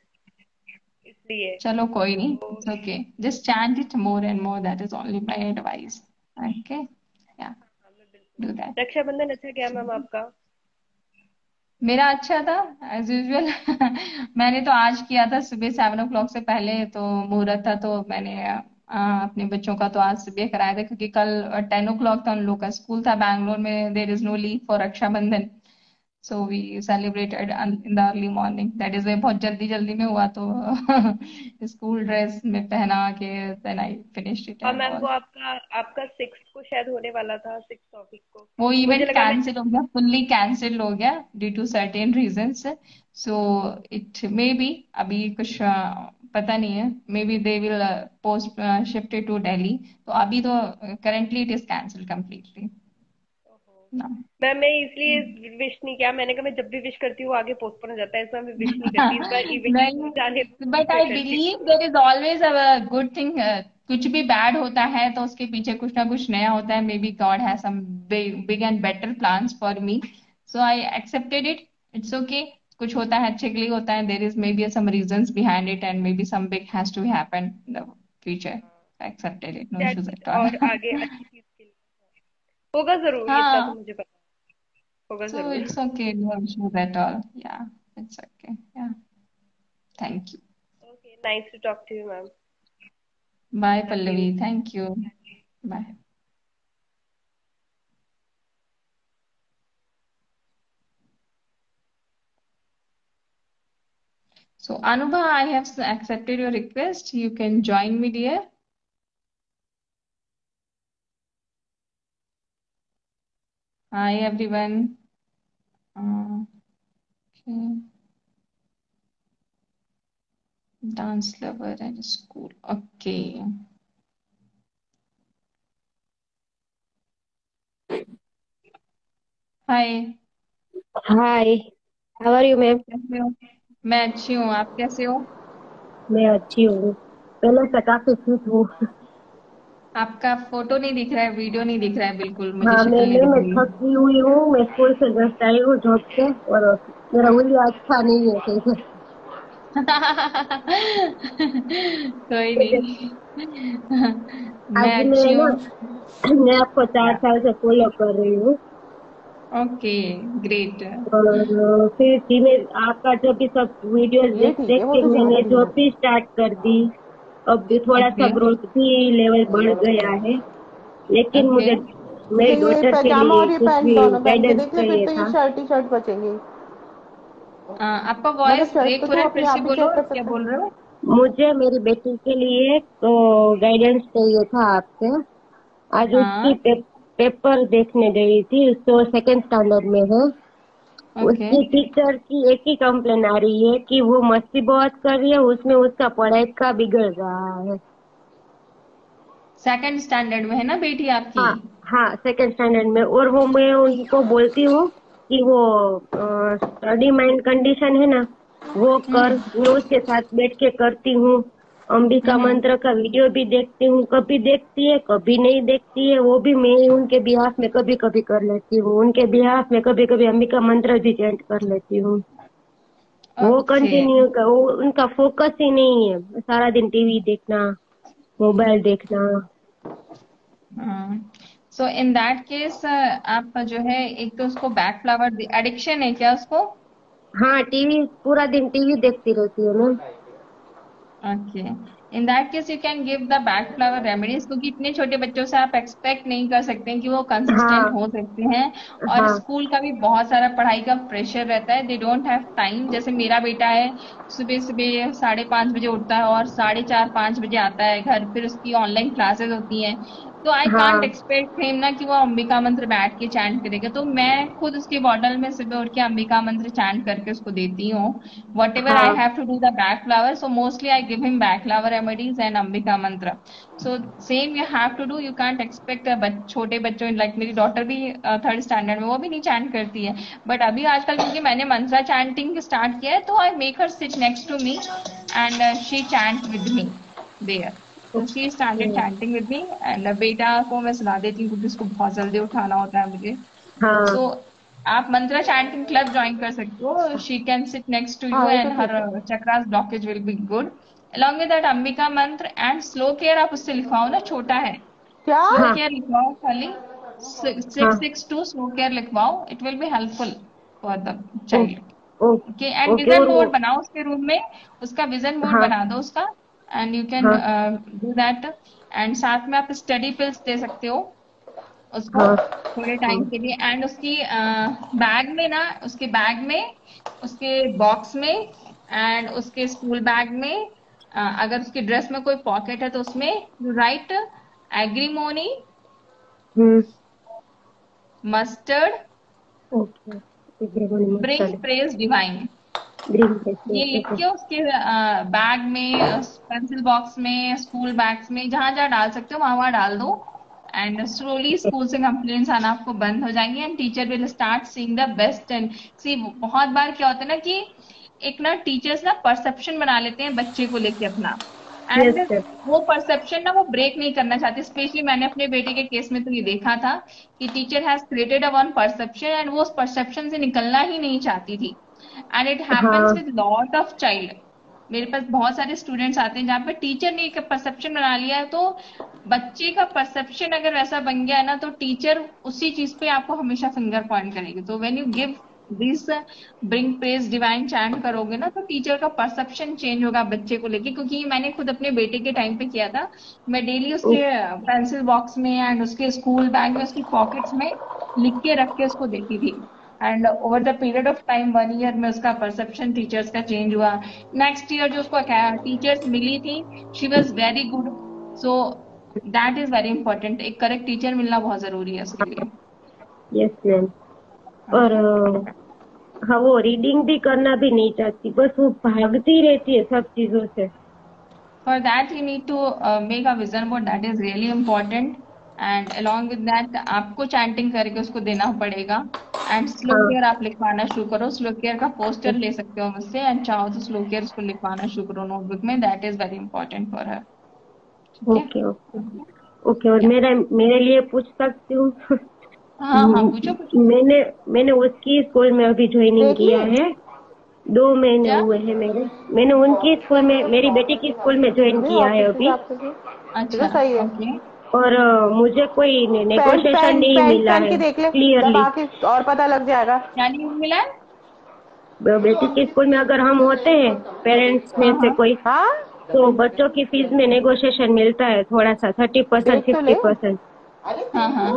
इसलिए। चलो कोई नहीं, तो it's okay, just chant it more and more, that is only my advice. Okay, या हाँ मैं बिल्कुल। Do that. रक्षाबंधन अच्छा गया मैम आपका? मेरा अच्छा था एज यूजुअल। मैंने तो आज किया था सुबह 7 o'clock से पहले, तो मुहूर्त था तो मैंने अपने बच्चों का तो आज सुबह कराया था, क्योंकि कल 10 o'clock था उन लोग का स्कूल था, बैंगलोर में there is no leave for Rakshabandhan. So we celebrated in the early morning, that is way बहुत जल्दी जल्दी में हुआ, तो स्कूल ड्रेस में पहना के देन आई फिनिश्ड इट हाँ एंड मैम, वो ऑल। आपका आपका 6 को शायद होने वाला था, 6 ऑगस्ट को। वो मुझे इवेंट लगा मैं। कैंसिल हो गया, फुल्ली कैंसिल हो गया due to certain reasons. So it may be, अभी कुछ पता नहीं है, may be they will post shifted to Delhi, तो अभी तो currently it is cancel completely ओहो। ना। मैम मैं इसलिए विश नहीं किया, मैंने कहा मैं जब भी विश करती हूँ आगे पोस्टपोन हो जाता है, इसमें मैं विश नहीं करती, इस बार इवेंट नहीं, हो जाने दो बट फिर आई करती हूँ। Believe there is always a good thing. कुछ भी बैड होता है तो उसके पीछे कुछ ना कुछ नया होता है, may be God has some big and better plans for me, so I accepted it. It's okay, कुछ होता है अच्छे के लिए होता है, there is may be some reasons behind it and may be some big has to happen in the future. Accepted it, no शायद issues कुछ एट और ऑल। आगे अच्छी चीज के लिए होगा जरूर, इतना तो हाँ, मुझे पता है, होगा so जरूर। it's okay, no issues at all, yeah, it's okay, yeah, thank you. Okay, nice to talk to you ma'am. Bye love you. Pallavi, thank you. Bye. So Anubha, I have accepted your request. You can join me, dear. Hi everyone. Okay. Dance lover and school. Okay. Hi. Hi. How are you ma'am? कैसे हो? मैं अच्छी हूँ, आप कैसे हो? मैं अच्छी हूँ, पहले से काफी फिट हूँ। आपका फोटो नहीं दिख रहा है, वीडियो नहीं दिख रहा है, बिल्कुल मुझे हाँ शक्ल नहीं दिख मैं रही थकी हुई हूँ, मैं स्कूल से जस्ट आई हूँ जॉब से, और मेरा हुलिया अच्छा नहीं है सही से। कोई नहीं। मैं आज मैं अच्छी ना, हूँ। मैं आपको 4 साल से फॉलो कर रही हूँ, ओके, ग्रेट। और फिर धीमे आपका जो भी सब वीडियोस ये देख ठीक देख है, वो के तो ज्यादा मैंने दिन जॉब है। भी स्टार्ट कर दी। अब भी थोड़ा सा ओके ग्रोथ भी लेवल बढ़ गया है, लेकिन ओके। मुझे तो मेरी ये डॉटर के पैजामा लिए और ये कुछ पैंट भी दोनों पहन के गाइडेंस देख ले, फिर चाहिए तो ये था। शर्ट ही शर्ट बचेंगी। आपका मतलब वॉइस शर्ट तो ब्रेक हो तू रहा है, फिर अपने से आप ही बोलो, चेक कर क्या सकता है। बोल रहे हो? मुझे मेरी बेटी के लिए तो गाइडेंस चाहिए था आपसे। आज उसकी हाँ। पेपर देखने गई थी, उसको सेकंड स्टैंडर्ड में है। ओके, उसकी टीचर की एक ही कंप्लेन आ रही है कि वो मस्ती बहुत कर रही है, उसमें उसका पढ़ाई का बिगड़ रहा है। सेकंड स्टैंडर्ड में है ना बेटी आपकी? हाँ हाँ, सेकंड स्टैंडर्ड में। और वो मैं उनको बोलती हूँ कि वो स्टडी माइंड कंडीशन है ना, वो कर। हम्म मैं उसके साथ बैठ के करती हूँ, अंबिका हम्म। मंत्र का वीडियो भी देखती हूँ, कभी देखती है कभी नहीं देखती है, वो भी मैं ही उनके बिहाफ में कभी कभी कर लेती हूँ, उनके बिहाफ में कभी कभी अंबिका मंत्र भी चैंट कर लेती हूँ। वो ओके। कंटिन्यू कर, वो उनका फोकस ही नहीं है, सारा दिन टीवी देखना, मोबाइल देखना। सो इन दैट केस आप जो है, एक तो उसको बैक फ्लावर एडिक्शन है क्या उसको? हाँ, टीवी पूरा दिन टीवी देखती रहती है ना। Okay, in that case you can give the back flower remedies, क्योंकि इतने छोटे बच्चों से आप एक्सपेक्ट नहीं कर सकते हैं कि वो कंसिस्टेंट हाँ हो सकते हैं। और हाँ स्कूल का भी बहुत सारा पढ़ाई का प्रेशर रहता है, दे डोंट हैव टाइम। जैसे मेरा बेटा है, सुबह सुबह 5:30 बजे उठता है और 4:30-5 बजे आता है घर, फिर उसकी ऑनलाइन क्लासेस होती हैं। तो आई कांट हाँ एक्सपेक्ट हिम ना कि वो अंबिका मंत्र बैठ के चैंट करेगा। तो मैं खुद उसके बॉटल में सुबह उठ के अंबिका मंत्र चैंट करके उसको देती हूँ। Whatever I हाँ have to do the back flower, so mostly I give him back flower remedies and Ambika mantra. So same you have to do. You can't expect a छोटे बच्चों, like मेरी daughter भी 3rd standard में, वो भी नहीं chant करती है। बट अभी आजकल क्योंकि मैंने मंत्रा चैंटिंग स्टार्ट किया है, तो I make her sit next to me and she chant with me there. तो she started okay chanting with me and बेटा को मैं सुना देती हूँ क्योंकि उसको बहुत जल्दी उठाना होता है मुझे। हाँ सो आप मंत्रा चैंटिंग क्लब ज्वाइन कर सकते हो। She can sit next to you हाँ ये एंड तो हर ठीक है। Chakras blockage will be good. Along with that Ambika मंत्र एंड स्लो केयर आप उससे लिखवाओ ना, छोटा है। क्या? स्लो हाँ केयर लिखवाओ खाली, हाँ 662 स्लो केयर लिखवाओ, it will be helpful for the oh, child. Oh, okay, and okay vision और वो बोर्ड बनाओ उसके रूम में, उसका विजन बोर्ड हाँ बना दो उसका, एंड यू कैन हाँ डू दैट। एंड साथ में आप स्टडी पिल्स दे सकते हो उसको हाँ थोड़े हाँ टाइम के लिए। एंड उसकी बैग में ना, उसके बैग में, उसके बॉक्स में एंड उसके स्कूल बैग में, अगर उसकी ड्रेस में कोई पॉकेट है तो उसमें right agrimony, hmm mustard, okay agrimony bring mustard praise divine, green paper ये लिख ओके के उसके बैग में, पेंसिल बॉक्स में, स्कूल बैग्स में, जहां जहां डाल सकते हो वहां वहां डाल दो। एंड स्लोली स्कूल से कंप्लेंट्स आना आपको बंद हो जाएंगे and teacher will start seeing the best. And see बहुत बार क्या होता है ना कि एक ना टीचर्स ना परसेप्शन बना लेते हैं बच्चे को लेके अपना, यस एंड सर वो परसेप्शन ना वो ब्रेक नहीं करना चाहते। स्पेशली मैंने अपने बेटे के केस में तो ये देखा था कि teacher has created a one perception and वो उस परसेप्शन से निकलना ही नहीं चाहती थी। एंड इट हैपेंस हाँ विद लॉट ऑफ चाइल्ड। मेरे पास बहुत सारे स्टूडेंट्स आते हैं जहाँ पे टीचर ने एक परसेप्शन बना लिया है, तो बच्चे का परसेप्शन अगर वैसा बन गया है ना, तो टीचर उसी चीज पे आपको हमेशा फिंगर पॉइंट करेगी। तो when you give this bring praise divine chant करोगे ना, तो टीचर का परसेप्शन चेंज होगा बच्चे को लेके। क्योंकि मैंने खुद अपने बेटे के टाइम पे किया था, मैं डेली उसके पेंसिल बॉक्स में एंड उसके स्कूल बैग में, उसकी पॉकेट्स में लिख के रख के उसको देती थी। And over the period of time 1 year में उसका परसेप्शन टीचर्स का चेंज हुआ। नेक्स्ट ईयर जो उसको टीचर्स मिली थी, she was very good. So that is very important, एक करेक्ट टीचर मिलना बहुत जरूरी है उसके लिए। यस मैम और हाँ वो रीडिंग भी करना भी नहीं चाहती, बस वो भागती रहती है सब चीजों से। For that you need to make a vision board, that is really important. And along with that आपको चैंटिंग करके उसको देना पड़ेगा। एंड स्लो हाँ केयर आप लिखवाना शुरू करो, स्लो केयर का पोस्टर ले सकते हो मुझसे, एंड चाहो तो स्लो केयर उसको लिखवाना शुरू करो नोटबुक में, that is very important for her. ठीक है, ओके ओके ओके और या मेरा मेरे लिए पूछ सकती हूँ? हाँ हाँ, पूछो पूछो। मैंने मैंने उसकी स्कूल में अभी ज्वाइनिंग देख किया लिए? है, 2 महीने क्या? हुए हैं मेरे। मैंने उनकी स्कूल में मेरी बेटी की स्कूल में ज्वाइन दीदी किया है ऑफिस के अभी हिसाब से भी ये अच्छा, तो सही है। ओके। और मुझे कोई पेन नेगोशिएशन पेन नहीं पेन मिला पेन है की देख ले, क्लियरली। दबा के, और पता लग जाएगा। क्या नहीं मिला है? बेटी के स्कूल में अगर हम होते हैं पेरेंट्स में हाँ से हाँ कोई, हाँ तो बच्चों की फीस में नेगोशिएशन मिलता है थोड़ा सा 30% देख तो ले। 50%। हाँ हाँ।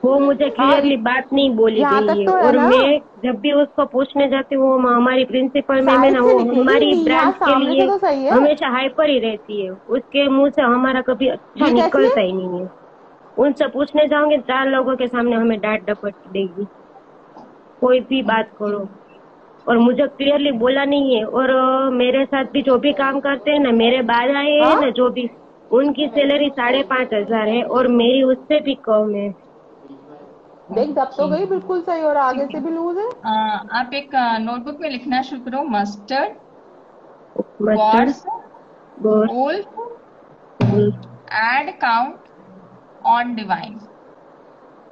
वो मुझे हाँ क्लियरली बात नहीं बोली यहाँ गई तक है तो है और ना, मैं जब भी उसको पूछने जाती हूँ हमारी प्रिंसिपल मैम है साइड ना, से वो लिखेगी, हमारी यहाँ ब्रांच के सामने से लिए तो सही है। हमेशा हाइपर ही रहती है, उसके मुंह से हमारा कभी अच्छा ये कैसी है? निकलता ही नहीं है। उनसे पूछने जाओगे 4 लोगों के सामने हमें डांट डपट देगी, कोई भी बात करो। और मुझे क्लियरली बोला नहीं है और मेरे साथ भी जो भी काम करते हैं ना, मेरे बाद आए हैं हाँ ना जो भी, उनकी सैलरी 5,500 है और मेरी उससे भी कम है। देख, दब तो ओके, गई बिल्कुल सही और आगे ठीक है। से भी लूज है। आप एक नोटबुक में लिखना शुरू करो, mustard, mustard wars, gore wolf, add count on divine.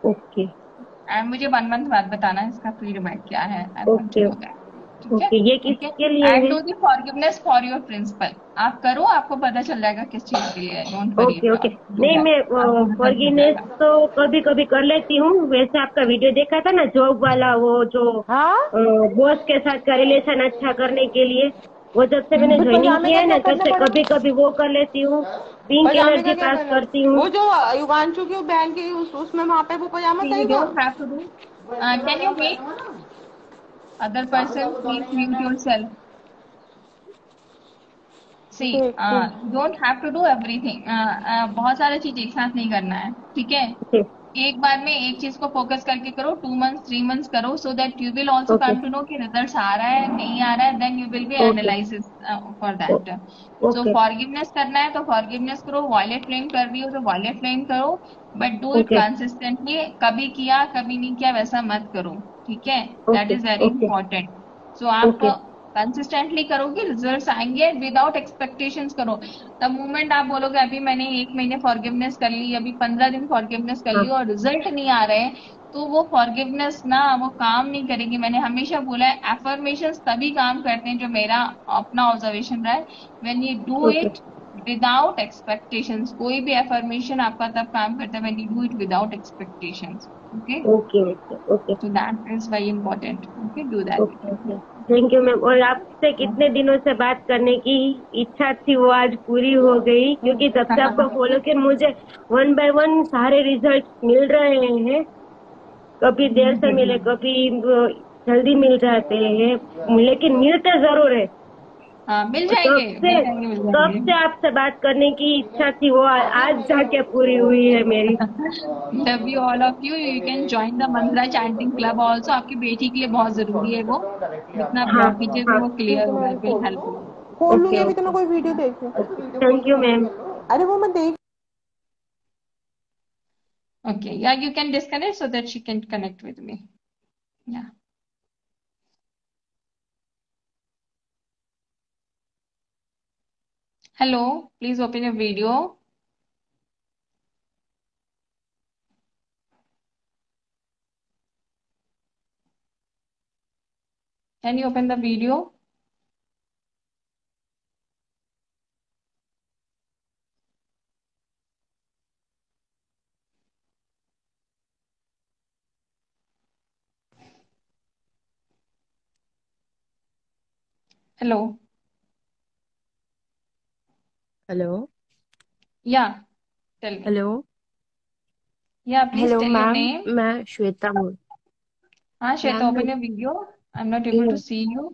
Okay and मुझे 1 मंथ बाद बताना इसका फीडबैक क्या है, I want to okay know that. ठीक है, ओके ये ओके। किसके लिए एंड है? Do the forgiveness for your principal. आप करो, आपको पता चल जाएगा किस चीज के लिए है, don't worry okay okay do नहीं मैं दैट, आपको रिजल्ट मिल फॉरगिवनेस जाएगा। तो कभी कभी कर लेती हूँ। वैसे आपका वीडियो देखा था ना जॉब वाला, वो जो हाँ बॉस के साथ का रिलेशन अच्छा करने के लिए, वो जब से मैंने फिर ज्वाइनिंग पजामे किया का है क्या ना, तब करना से पड़ा? कभी कभी वो कर लेती हूँ, पिंक पजामे का एनर्जी क्या पास करना? करती हूँ। वो जो युगांशु की बहन की उसमें वहां पे वो पजामा See, सही you था। don't have to do. Can you wait? Other person, please mute yourself. See, देखती हूँ। you don't have to do everything. बहुत सारी चीज एक साथ नहीं करना है, ठीक है? ठीक। एक बार में एक चीज को फोकस करके करो, 2 मंथ्स 3 मंथ्स करो, so that you will also okay come to know कि रिजल्ट आ रहा है नहीं आ रहा है, then you will be okay analysis for that. So okay forgiveness करना है तो फॉरगिवनेस करो, वॉयलेट फ्लेम कर रही हो तो वॉयलेट फ्लेम करो, but do it okay consistently. कभी किया कभी नहीं किया वैसा मत करो, ठीक है? That okay is very okay important. So आप ओके कंसिस्टेंटली करोगे, रिजल्ट्स आएंगे, विदाउट एक्सपेक्टेशंस करो। द मोमेंट आप बोलोगे अभी मैंने 1 महीने फॉरगिवनेस कर ली, अभी 15 दिन फॉरगिवनेस कर ली हाँ और रिजल्ट नहीं आ रहे, तो वो फॉरगिवनेस ना वो काम नहीं करेगी। मैंने हमेशा बोला है एफर्मेशंस तभी काम करते हैं, जो मेरा अपना ऑब्जर्वेशन रहा है, when you do okay it without expectations. कोई भी एफर्मेशन आपका तब काम करता है when you do it without expectations. Okay, okay okay okay so that is very important. Okay, do that. Okay okay. Thank you ma'am. और आपसे कितने दिनों से बात करने की इच्छा थी, वो आज पूरी हो गई, क्योंकि जब से आपको फॉलो किया मुझे 1 बाय 1 सारे रिजल्ट मिल रहे हैं। कभी देर से मिले, कभी जल्दी मिल जाते हैं, लेकिन मिलते जरूर है। हाँ, मिल और जाएंगे मिल जाएंगे मिल तब जाएंगे। से आपसे बात करने की इच्छा थी, वो आज जाके पूरी हुई है मेरी। Love you all of you. You can join the Mantra chanting club also. आपकी बेटी के लिए बहुत जरूरी है वो, जितना हाँ ब्लॉकेजेस है हाँ वो ठीक क्लियर है, होगा, मैं इट अभी विल हेल्प यू। खोल लूंगी। ओके अभी तो ओके। मैं कोई वीडियो देख लूँ। Thank you ma'am. अरे वो मैं देख। Okay, yeah, you can disconnect so that she can connect with me. Yeah. Hello, please open your video. Can you open the video? Hello. Hello. Yeah, tell me. Hello. Yeah, please hello tell your ma'am, name. मैं श्वेता हूँ। हाँ Shweta, ma'am मैं open your video. I'm not able to see you.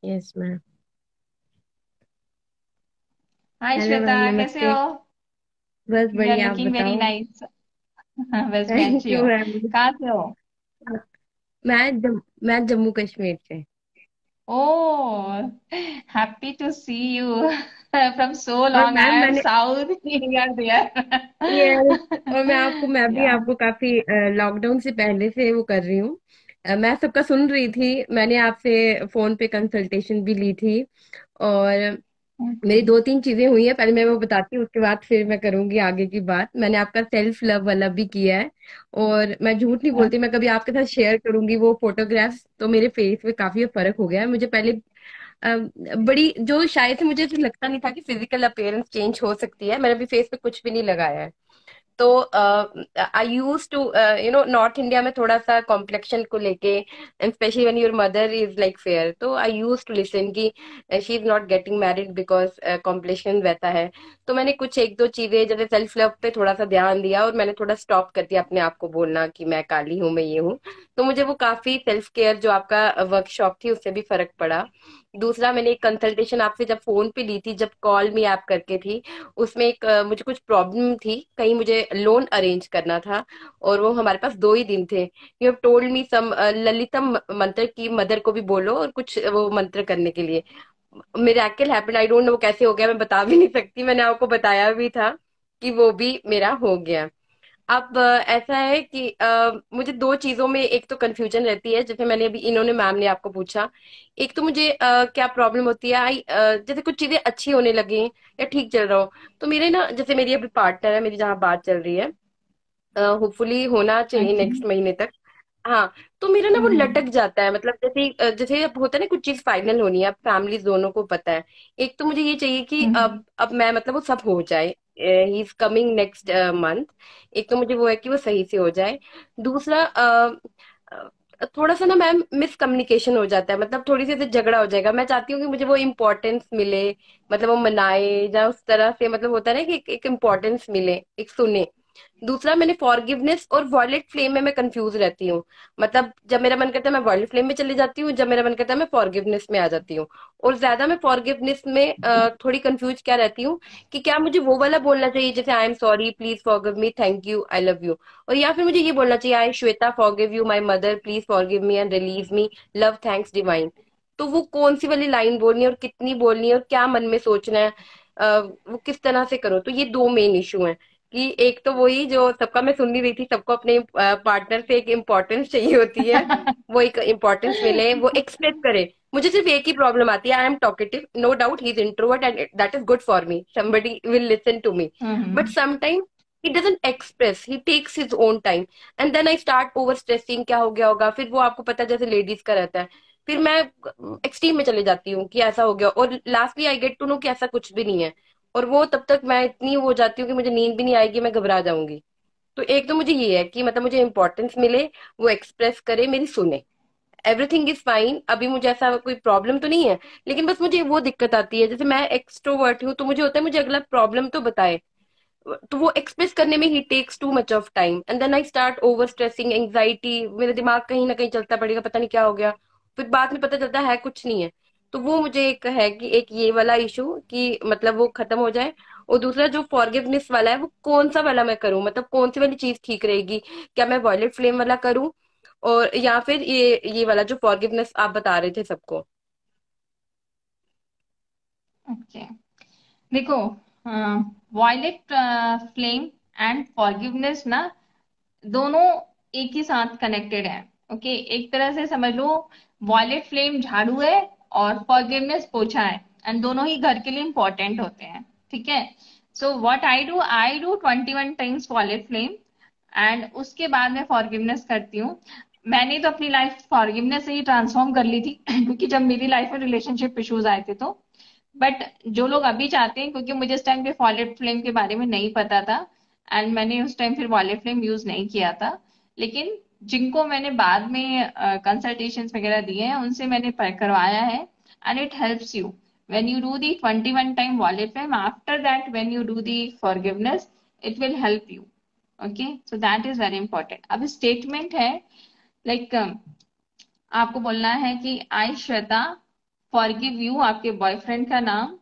Yes ma'am. Hi hello Shweta, ma'am, कैसे नमस्ते। हो? बस You are बढ़िया, आप looking very बताओ। nice. बस मैं थैंक अच्छी यू हूँ। मैम। कहाँ से हो? मैं जम्मू कश्मीर से। Oh, happy to see you from so और long. मैम I am मैंने South, you are ये there. और मैं भी Yeah. आपको काफी लॉकडाउन से पहले से वो कर रही हूँ। मैं सबका सुन रही थी, मैंने आपसे फोन पे कंसल्टेशन भी ली थी। और मेरी Okay. 2-3 चीजें हुई है, पहले मैं वो बताती हूँ, उसके बाद फिर मैं करूंगी आगे की बात। मैंने आपका सेल्फ लव वाला भी किया है, और मैं झूठ नहीं बोलती, मैं कभी आपके साथ शेयर करूंगी वो फोटोग्राफ्स, तो मेरे फेस पे काफी फर्क हो गया है। मुझे पहले बड़ी जो शायद से मुझे ऐसे लगता नहीं था कि फिजिकल अपीयरेंस चेंज हो सकती है। मैंने अभी फेस पे कुछ भी नहीं लगाया है। तो आई यूज टू नॉर्थ इंडिया में थोड़ा सा कॉम्प्लेक्शन को लेके, and specially when your mother is like fair, तो आई यूज टू लिसन कि she is not getting married because complexion वैसा है। तो मैंने कुछ एक दो चीजें जैसे सेल्फ लव पे थोड़ा सा ध्यान दिया, और मैंने थोड़ा स्टॉप कर दिया अपने आप को बोलना कि मैं काली हूँ, मैं ये हूँ। तो मुझे वो काफी सेल्फ केयर जो आपका वर्कशॉप थी उससे भी फर्क पड़ा। दूसरा, मैंने एक कंसल्टेशन आपसे जब फोन पे ली थी, जब कॉल मी ऐप करके थी, उसमें एक मुझे कुछ प्रॉब्लम थी, कहीं मुझे लोन अरेंज करना था, और वो हमारे पास 2 ही दिन थे। यू हैव टोल्ड मी सम ललितम मंत्र की मदर को भी बोलो, और कुछ वो मंत्र करने के लिए। Miracle happened, I don't know कैसे हो गया, मैं बता भी नहीं सकती। मैंने आपको बताया भी था कि वो भी मेरा हो गया। अब ऐसा है कि मुझे 2 चीजों में एक तो कंफ्यूजन रहती है, जैसे मैंने अभी इन्होंने मैम ने आपको पूछा। एक तो मुझे क्या प्रॉब्लम होती है, जैसे कुछ चीजें अच्छी होने लगी या ठीक चल रहा हो, तो मेरे ना, जैसे मेरी अभी पार्टनर है, मेरी जहाँ बात चल रही है, होपफुली होना चाहिए Okay. नेक्स्ट महीने तक। हाँ, तो मेरा ना वो हम्म। लटक जाता है, मतलब जैसे जैसे अब होता है ना, कुछ चीज फाइनल होनी है, अब फैमिलीज दोनों को पता है। एक तो मुझे ये चाहिए कि हम्म। अब मैं, मतलब वो सब हो जाए, he is coming next month. एक तो मुझे वो है कि वो सही से हो जाए। दूसरा थोड़ा सा ना मैम मिसकम्युनिकेशन हो जाता है, मतलब थोड़ी सी ऐसे झगड़ा हो जाएगा। मैं चाहती हूँ कि मुझे वो इम्पोर्टेंस मिले, मतलब वो मनाए या उस तरह से, मतलब होता है ना कि एक इम्पोर्टेंस मिले, एक सुने। दूसरा, मैंने फॉरगिवनेस और वॉयलेट फ्लेम में मैं कंफ्यूज रहती हूँ। मतलब जब मेरा मन करता है मैं वॉयलेट फ्लेम में चली जाती हूँ, जब मेरा मन करता है मैं फॉरगिवनेस में आ जाती हूँ। और ज्यादा मैं फॉरगिवनेस में थोड़ी कंफ्यूज क्या रहती हूँ कि क्या मुझे वो वाला बोलना चाहिए जैसे I am sorry, please forgive me, thank you, I love you, और या फिर मुझे ये बोलना चाहिए I Shweta forgive you my mother, please forgive me and relieve me, love thanks divine. तो वो कौन सी वाली लाइन बोलनी है और कितनी बोलनी है और क्या मन में सोचना है, वो किस तरह से करो। तो ये दो मेन इशू हैं कि एक तो वही जो सबका मैं सुन नहीं रही थी, सबको अपने पार्टनर से एक इम्पोर्टेंस चाहिए होती है, वो एक इम्पोर्टेंस मिले, वो एक्सप्रेस करे। मुझे सिर्फ एक ही प्रॉब्लम आती है, I am talkative, no doubt he is introvert and that is good for me, somebody will listen to me, but hmm. sometimes he doesn't express, he takes his own time, and then I start over stressing, क्या हो गया होगा, फिर वो आपको पता है जैसे लेडीज का रहता है, फिर मैं एक्सट्रीम में चले जाती हूँ कि ऐसा हो गया, और lastly I get to know कि ऐसा कुछ भी नहीं है। और वो तब तक मैं इतनी हो जाती हूँ कि मुझे नींद भी नहीं आएगी, मैं घबरा जाऊंगी। तो एक तो मुझे ये है कि मतलब मुझे इंपॉर्टेंस मिले, वो एक्सप्रेस करे, मेरी सुने, एवरीथिंग इज फाइन, अभी मुझे ऐसा कोई प्रॉब्लम तो नहीं है। लेकिन बस मुझे वो दिक्कत आती है, जैसे मैं एक्सट्रोवर्ट हूँ तो मुझे होता है मुझे अगला प्रॉब्लम तो बताए, तो वो एक्सप्रेस करने में ही takes too much of time, and then I start over stressing, anxiety, मेरा दिमाग कहीं ना कहीं चलता पड़ेगा, पता नहीं क्या हो गया, फिर बाद में पता चलता है कुछ नहीं है। तो वो मुझे एक है कि एक ये वाला इशू कि मतलब वो खत्म हो जाए। और दूसरा जो फॉरगिवनेस वाला है, वो कौन सा वाला मैं करूं, मतलब कौन सी वाली चीज ठीक रहेगी, क्या मैं वॉयलेट फ्लेम वाला करूं, और या फिर ये वाला जो फॉरगिवनेस आप बता रहे थे सबको। ओके, देखो, वॉयलेट फ्लेम एंड फॉरगिवनेस ना, दोनों एक ही साथ कनेक्टेड है। ओके, एक तरह से समझ लो, वॉयलेट फ्लेम झाड़ू है और फॉरगिवनेस पोछा है, एंड दोनों ही घर के लिए इंपॉर्टेंट होते हैं। ठीक है, so what I do 21 times violet flame, and उसके बाद मैं फॉरगिवनेस करती हूँ। मैंने तो अपनी लाइफ फॉरगिवनेस से ही ट्रांसफॉर्म कर ली थी क्योंकि जब मेरी लाइफ में रिलेशनशिप इश्यूज आए थे तो, बट जो लोग अभी चाहते हैं, क्योंकि मुझे इस टाइम पे वॉलेट फ्लेम के बारे में नहीं पता था, एंड मैंने उस टाइम फिर वॉलेट फ्लेम यूज नहीं किया था, लेकिन जिनको मैंने बाद में कंसल्टेशंस वगैरह दिए हैं उनसे मैंने करवाया है, and it helps you when you do the 21 time wallet flame, after that when you do the forgiveness, it will help you. Okay, so that is very important. अब स्टेटमेंट है, लाइक आपको बोलना है कि आई श्वेता फॉरगिव यू, आपके boyfriend का नाम,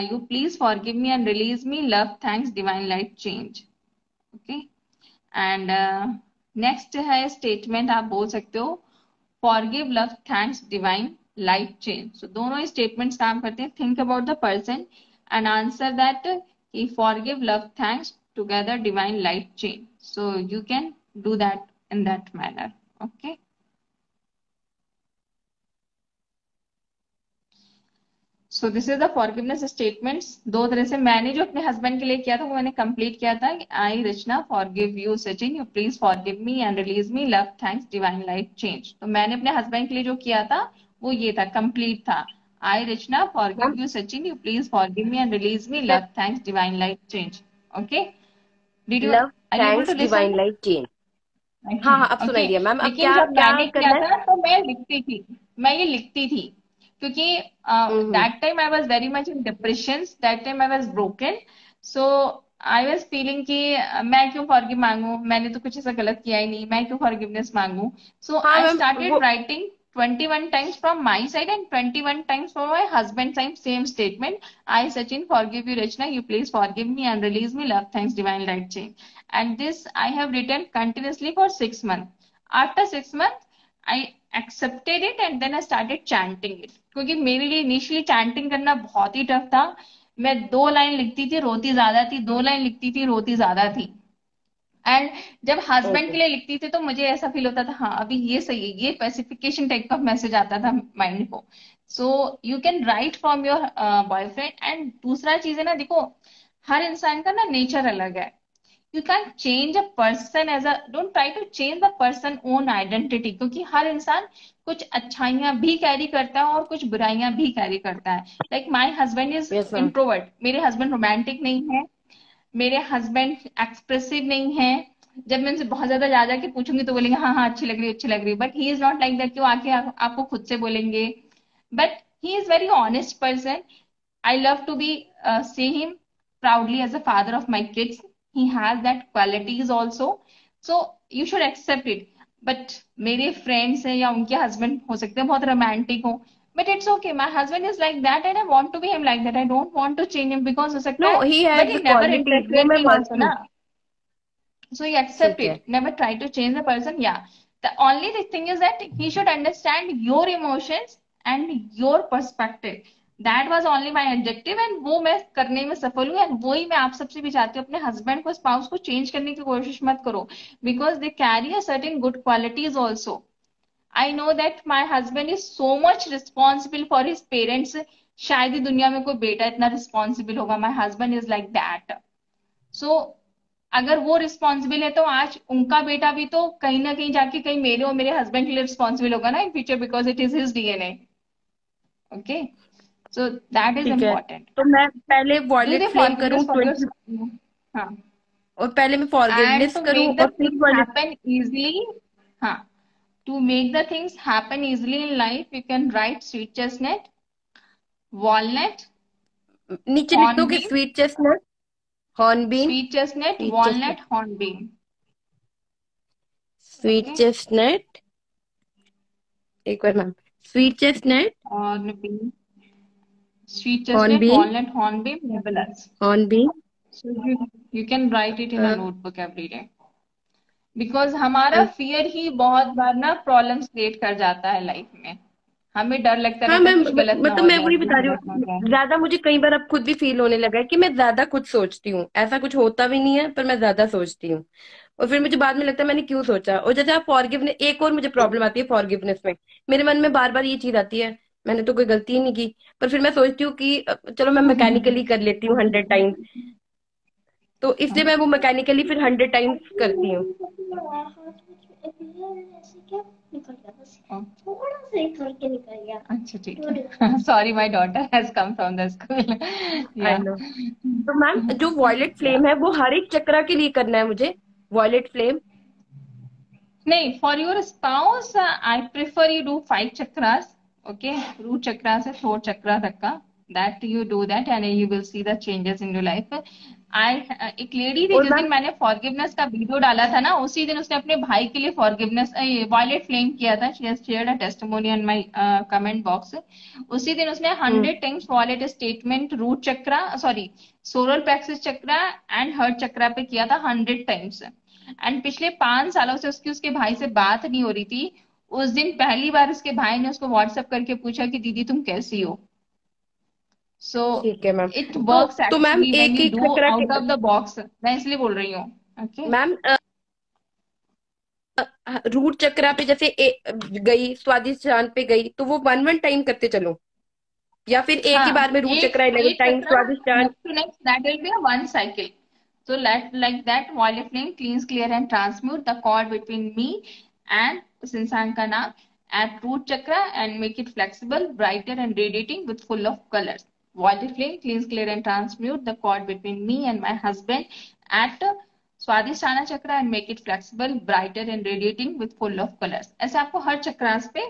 you please forgive me and release me, love thanks divine light change. Okay, and next है स्टेटमेंट, आप बोल सकते हो forgive, love thanks divine life change. So दोनों स्टेटमेंट्स काम करते हैं, think about the person and answer that कि forgive, love thanks together divine life change. So you can do that in that manner. Okay, so this is the forgiveness statements. दो तरह से मैंने जो अपने हस्बैंड के लिए किया था वो मैंने कंप्लीट किया था, I Rachna forgive you Sachin, you please forgive me and release me, love thanks divine life change. तो मैंने अपने हस्बैंड के लिए जो किया था वो ये था, कंप्लीट था, I Rachna forgive ma'am you Sachin, you please forgive me and release me, love thanks divine life change. Okay, did you love are you able to thanks listen? Divine life change. हाँ हाँ, अब ओके, सुनाई दिया ma'am, अब लेकिन क्या जब क्या मैंने किया करना है। था तो मैं लिखती थी, मैं ये लिखती थी, क्योंकि hmm. That time I was very much in depression, that time I was broken. So I was feeling कि मैं क्यों फॉरगिव मांगू, मैंने तो कुछ ऐसा गलत किया ही नहीं, मैं क्यों फॉरगिवनेस मांगू। सो हाँ आई मैम स्टार्टेड वो, writing 21 times from my side and 21 times from my husband's side, same statement. I, Sachin, forgive you, Rachna. You please forgive me and release me. Love, thanks, divine light change. And this I have written continuously for 6 months. After 6 months, I accepted it and then I started chanting it. क्योंकि मेरे लिए initially chanting करना बहुत ही tough था। मैं 2 line लिखती थी, रोती ज्यादा थी, 2 लाइन लिखती थी, रोती ज्यादा थी। एंड जब हस्बैंड के ओके। लिए लिखती थी तो मुझे ऐसा फील होता था, हाँ अभी ये सही है, ये स्पेसिफिकेशन टाइप का मैसेज आता था माइंड को। सो you can right from your boyfriend. And दूसरा चीज है ना, देखो, हर इंसान का ना नेचर अलग है। You can change a person as a, don't try to change the person own identity, क्योंकि हर इंसान कुछ अच्छाइयां भी कैरी करता है और कुछ बुराइयां भी कैरी करता है। Like my husband is yes ma'am. Introvert, मेरे हस्बैंड रोमांटिक नहीं है, मेरे हस्बैंड एक्सप्रेसिव नहीं है, जब मैं उनसे बहुत ज्यादा जा जाके पूछूंगी तो बोलेंगे हाँ हाँ अच्छी लग रही अच्छी लग रही, but he is not like that कि वो आके आपको खुद से बोलेंगे। But he is very honest person. I love to be see him proudly as a father of my kids. He has that qualities also. So you should accept it. But मेरे friends हैं या उनके husband हो सकते हैं बहुत romantic हो, but it's okay, my husband is like that and I want to be him like that, I don't want to change him because हो सकता नो, है, he but has he the never qualities, वो interfere मैं me also मानती हूँ। ना। So you accept ठीक है। it. Never try to change the person. Yeah. The only thing is that he should understand your emotions and your perspective. That was only my objective and वो मैं करने में सफल हूँ, and वही मैं आप सबसे भी चाहती हूँ, अपने हस्बैंड को स्पाउस को चेंज करने की कोशिश मत करो, because they carry a certain good qualities also. I know that my husband is so much responsible for his parents. शायद ही दुनिया में कोई बेटा इतना रिस्पॉन्सिबल होगा। My husband is like that. सो अगर वो रिस्पॉन्सिबल है तो आज उनका बेटा भी तो कहीं ना कहीं जाके कहीं मेरे और मेरे हस्बैंड के लिए रिस्पॉन्सिबल होगा ना in future, because it is his DNA. Okay, so that is ठीक है, इम्पोर्टेंट। तो मैं पहले डू वॉयलेट दे फ्लेम करूँ फॉरगिवनेस फॉर योर, 20, हाँ, और पहले मैं एंड फॉरगिवनेस टू करूँ मेक और द फिर थिंग्स वॉयलेट। हैपन इजली, हाँ, to make the things happen easily in life you can write sweet chestnut, walnut, नीचे लिख दो कि hornbeam, sweet chestnut, hornbeam, sweet chestnut, sweet chestnut, walnut, hornbeam. Sweet okay, chestnut, एक बार ma'am, sweet chestnut, hornbeam, sweet chestnut, हॉर्नबीन, walnut, hornbeam, nebulous. Hornbeam. So you can write it in a notebook every day. Because हमारा fear ही बहुत बार ना problems create कर जाता है life में। हमें डर लगता हाँ रहता है मैम, कुछ गलत ना मतलब हो मैं जाए, वही कुछ बता रही गलत ना हो हूँ, जाए। ज्यादा मुझे कई बार अब खुद भी फील होने लगा है कि मैं ज्यादा कुछ सोचती हूँ, ऐसा कुछ होता भी नहीं है पर मैं ज्यादा सोचती हूँ। और फिर मुझे बाद में लगता है मैंने क्यों सोचा। और जैसे आप फॉरगिवनेस, एक और मुझे प्रॉब्लम आती है फॉरगिवनेस में, मेरे मन में बार बार ये चीज आती है, मैंने तो कोई गलती ही नहीं की, पर फिर मैं सोचती हूँ कि चलो मैं मैकेनिकली कर लेती हूँ 100 टाइम्स, तो इसलिए मैं वो मैकेनिकली फिर 100 टाइम्स करती हूँ। अच्छा ठीक है, sorry my daughter has come from the school. I yeah no. तो मैम जो वॉयलेट फ्लेम है वो हर एक चक्रा के लिए करना है मुझे, वॉयलेट फ्लेम? नहीं, for your spouse I prefer you do 5 chakras. Okay, root chakra से 4 चक्रा तक का, that you do that and you will see the changes in your life. I एक लेडी थी और जिस दिन मैम, मैंने फॉरगिवनेस का वीडियो डाला था ना, उसी दिन उसने अपने भाई के लिए फॉरगिवनेस वायलेट फ्लेम किया था। She has shared a testimony in my comment box. उसी दिन उसने 100 times violet statement root chakra, sorry, solar plexus chakra and heart chakra पे किया था 100 टाइम्स। एंड पिछले 5 सालों से उसकी उसके भाई से बात नहीं हो रही थी। उस दिन पहली बार उसके भाई ने उसको व्हाट्सएप करके पूछा कि दीदी तुम कैसी हो। सो ठीक है मैम। इट वर्क्स तो मैम एक्चुअली व्हेन एक यू एक डू चक्रा के, आउट ऑफ द बॉक्स, मैं इसलिए बोल रही हूँ। ओके, मैम रूट चक्रा पे जैसे गई, स्वादिष्ट चांद पे गई, तो वो 1 1 टाइम करते चलो, या फिर एक ही हाँ, बार में रूट एक चक्रा 11 टाइम, चक्रा स्वादिष्ट चांद? Next to next, that will be a one cycle. So let like that violet flame cleans, clear and transmute the cord between me and उस इंसान का नाम at root chakra and make it flexible, brighter and radiating with full of colors. Violet flame cleans, clear and transmute the cord between me and my husband at स्वादिष्टाना chakra and make it flexible, brighter and radiating with full of colors. ऐसे आपको हर चक्रास पे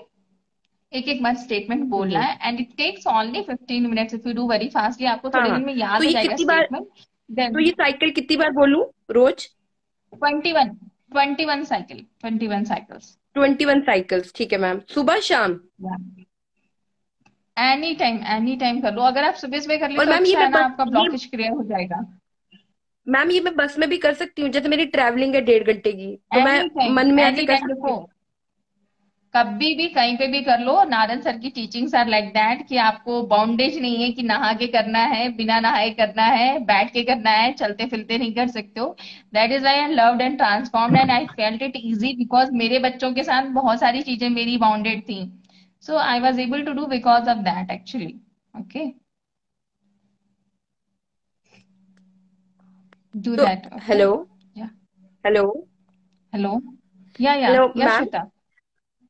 एक एक बार statement बोलना hmm. है and it takes only 15 minutes. If you do very fastly आपको थोड़े हाँ, दिन में तो याद हो ये जाएगा कितनी बार, स्टेटमेंट। तो देन ये साइकिल कितनी बार बोलूं रोज? 21 साइकिल, 21 साइकिल्स। 21 साइकिल्स, ठीक है मैम, सुबह शाम? एनी टाइम कर लो। अगर आप सुबह सुबह कर ली और तो मैम ये अच्छा है मैं ना, बस, आपका ये ब्लॉकेज क्लियर हो जाएगा। मैम ये मैं बस में भी कर सकती हूँ? जैसे मेरी ट्रैवलिंग है 1.5 घंटे की, तो मैं मन में ऐसे एनी कर टाइम सकती देखो, हूँ? कभी भी कहीं पे भी कर लो। नारद सर की टीचिंग्स आर लाइक दैट कि आपको बाउंडेज नहीं है कि नहा के करना है, बिना नहाए करना है, बैठ के करना है, चलते फिरते नहीं कर सकते हो। That is I loved and transformed and I felt it easy because मेरे बच्चों के साथ बहुत सारी चीजें मेरी बाउंडेड थी। So I was able to do because of that actually. Okay, do तो that. Okay, hello, yeah hello, hello, yeah hello yeah ma'am. Shweta.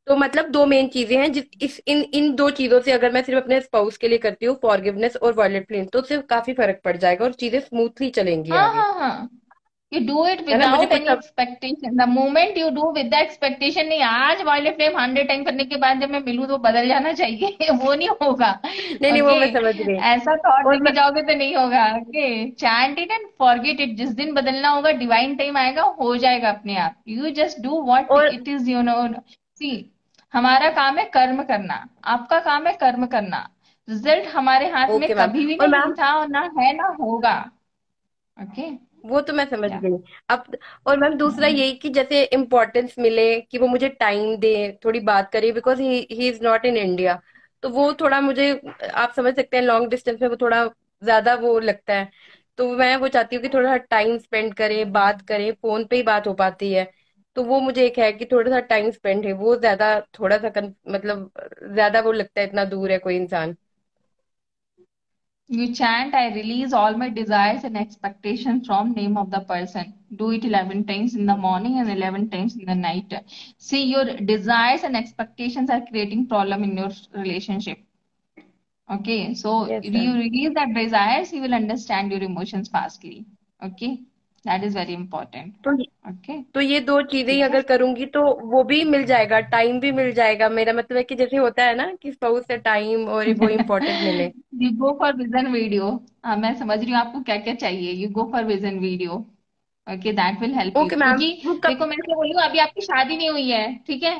तो मतलब दो मेन चीजें हैं जिस इस इन इन दो चीजों से अगर मैं सिर्फ अपने स्पाउस के लिए करती हूँ, फॉरगिवनेस और वॉयलेट फ्लेम, तो उससे काफी फर्क पड़ जाएगा और चीजें स्मूथली चलेंगी हाँ आगे। हाँ हाँ, यू डू इट है ना, मुझे विदाउट कुछ any expectation. The moment you do with the expectation, नहीं आज वाले फ्लेम 100 टाइम करने के बाद जब मैं मिलूं तो बदल जाना चाहिए वो नहीं होगा। नहीं नहीं, वो ओके, मैं समझ गई। ऐसा थॉट और लेके मैं जाओगे तो नहीं होगा। Okay, chant it and forget it. जिस दिन बदलना होगा, डिवाइन टाइम आएगा, हो जाएगा अपने आप। यू जस्ट डू व्हाट और इट इज, यू नो। सी, हमारा काम है कर्म करना, आपका काम है कर्म करना। रिजल्ट हमारे हाथ में ओके मैम। कभी भी और नहीं मैम था और ना है ना होगा। ओके, वो तो मैं समझ या गई अब। और मैम दूसरा यही कि जैसे इम्पोर्टेंस मिले, कि वो मुझे टाइम दे, थोड़ी बात करे, because he is not in India. तो वो थोड़ा मुझे, आप समझ सकते हैं, लॉन्ग डिस्टेंस में वो थोड़ा ज्यादा वो लगता है। तो मैं वो चाहती हूँ कि थोड़ा सा टाइम स्पेंड करे, बात करे, फोन पे ही बात हो पाती है। तो वो मुझे एक है कि थोड़ा सा टाइम स्पेंड है, वो ज्यादा थोड़ा सा मतलब ज्यादा वो लगता है, इतना दूर है कोई इंसान। you chant, I release all my desires and expectations from name of the person. Do it 11 times in the morning and 11 times in the night. See, your desires and expectations are creating problem in your relationship. Okay, so yes you ma'am. release that desires, you will understand your emotions fastly. Okay, that is very important. तो Okay, तो ये दो चीजें ही ठीक है। अगर करूंगी तो वो भी मिल जाएगा, टाइम भी मिल जाएगा। मेरा मतलब है कि जैसे होता है ना कि स्पाउस से टाइम और वो इम्पोर्टेंट मिले। You go for vision video. हाँ, मैं समझ रही हूँ आपको क्या क्या चाहिए। You go for vision video. Okay, that will help you, okay ma'am. क्योंकि वो कब? देखो मैं क्या बोल रही हूँ, अभी आपकी शादी नहीं हुई है, ठीक है।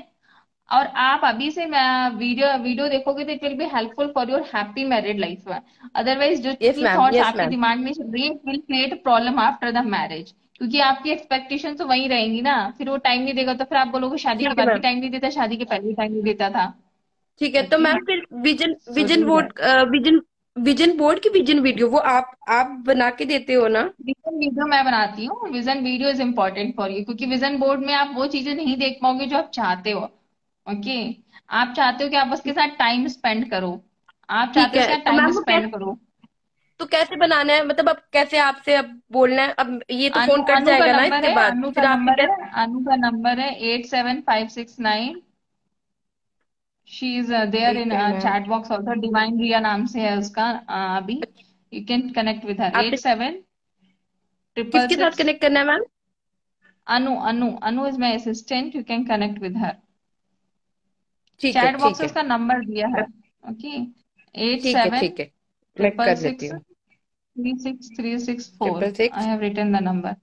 और आप अभी से मैं वीडियो वीडियो देखोगे तो it will be helpful for your happy married life. Otherwise जो यस जितनी मैम, थॉट्स यस आपके मैम। दिमाग में चल रही है, it will create problem after the marriage, क्योंकि आपकी एक्सपेक्टेशन तो वही रहेंगी ना। फिर वो टाइम नहीं देगा तो फिर आप बोलोगे शादी के ठीक है बाद भी मैम। टाइम नहीं देता, शादी के पहले भी टाइम नहीं देता था। ठीक है, तो ओके, मैम फिर vision so vision do board, that. Vision vision board की विजन वीडियो वो आप बना के देते हो ना? विजन वीडियो मैं बनाती हूँ। Vision video is important for you, क्योंकि विजन बोर्ड में आप वो चीजें नहीं देख पाओगे जो आप चाहते हो। ओके, आप चाहते हो कि आप उसके साथ टाइम स्पेंड करो, आप ठीक चाहते हो है, उसके साथ तो टाइम मैम वो स्पेंड करो। तो कैसे बनाना है, मतलब अब कैसे आपसे अब बोलना है? अब ये तो अनु फोन कट अनु का जाएगा ना नंबर इसके है, बाद, अनु का फिर आपसे नंबर है, कैसे? अनु का नंबर है 87569। शी इज देयर इन ठीक है ma'am. Chat box also, divine Riya नाम से है उसका। अभी you can connect with her. आप 87 ट्रिपल किसके साथ सिक्स। कनेक्ट करना है ma'am? Anu Anu Anu is my assistant, you can connect with her. ठीक है, चैट बॉक्स ठीक में है। उसका नंबर दिया है। ओके, एट ठीक है, सेवन ठीक है। मैं ट्रिपल कर लेती सिक्स हूँ। 36364। I 666। Have written the number.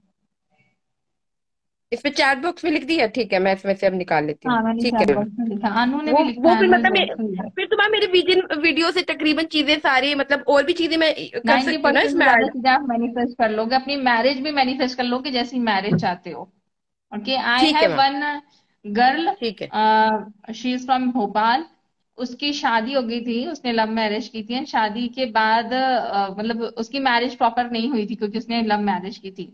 इसमें चैट बॉक्स में लिख दिया, ठीक है, मैं इसमें से अब निकाल लेती हूँ। हाँ, मैंने ठीक चैट है मैम। बॉक्स में लिखा, अनु ने भी लिखा वो है, फिर अनु इज मतलब ऑल्सो हियर। फिर तो मैम मेरे विजन वीडियो से तकरीबन चीजें सारी, मतलब और भी चीजें मैं कर नाइन्टी सकती हूँ ना परसेंट से इसमें ज्यादा ऐड? चीजें आप मैनिफेस्ट कर लोगे, अपनी मैरिज भी मैनिफेस्ट कर लोगे जैसी मैरिज चाहते हो। ओके, आई ठीक है हैव मैम। वन गर्ल, ठीक है। She is from Bhopal. उसकी शादी हो गई थी, उसने लव मैरिज की थी। and शादी के बाद मतलब उसकी मैरिज प्रॉपर नहीं हुई थी क्योंकि उसने लव मैरिज की थी।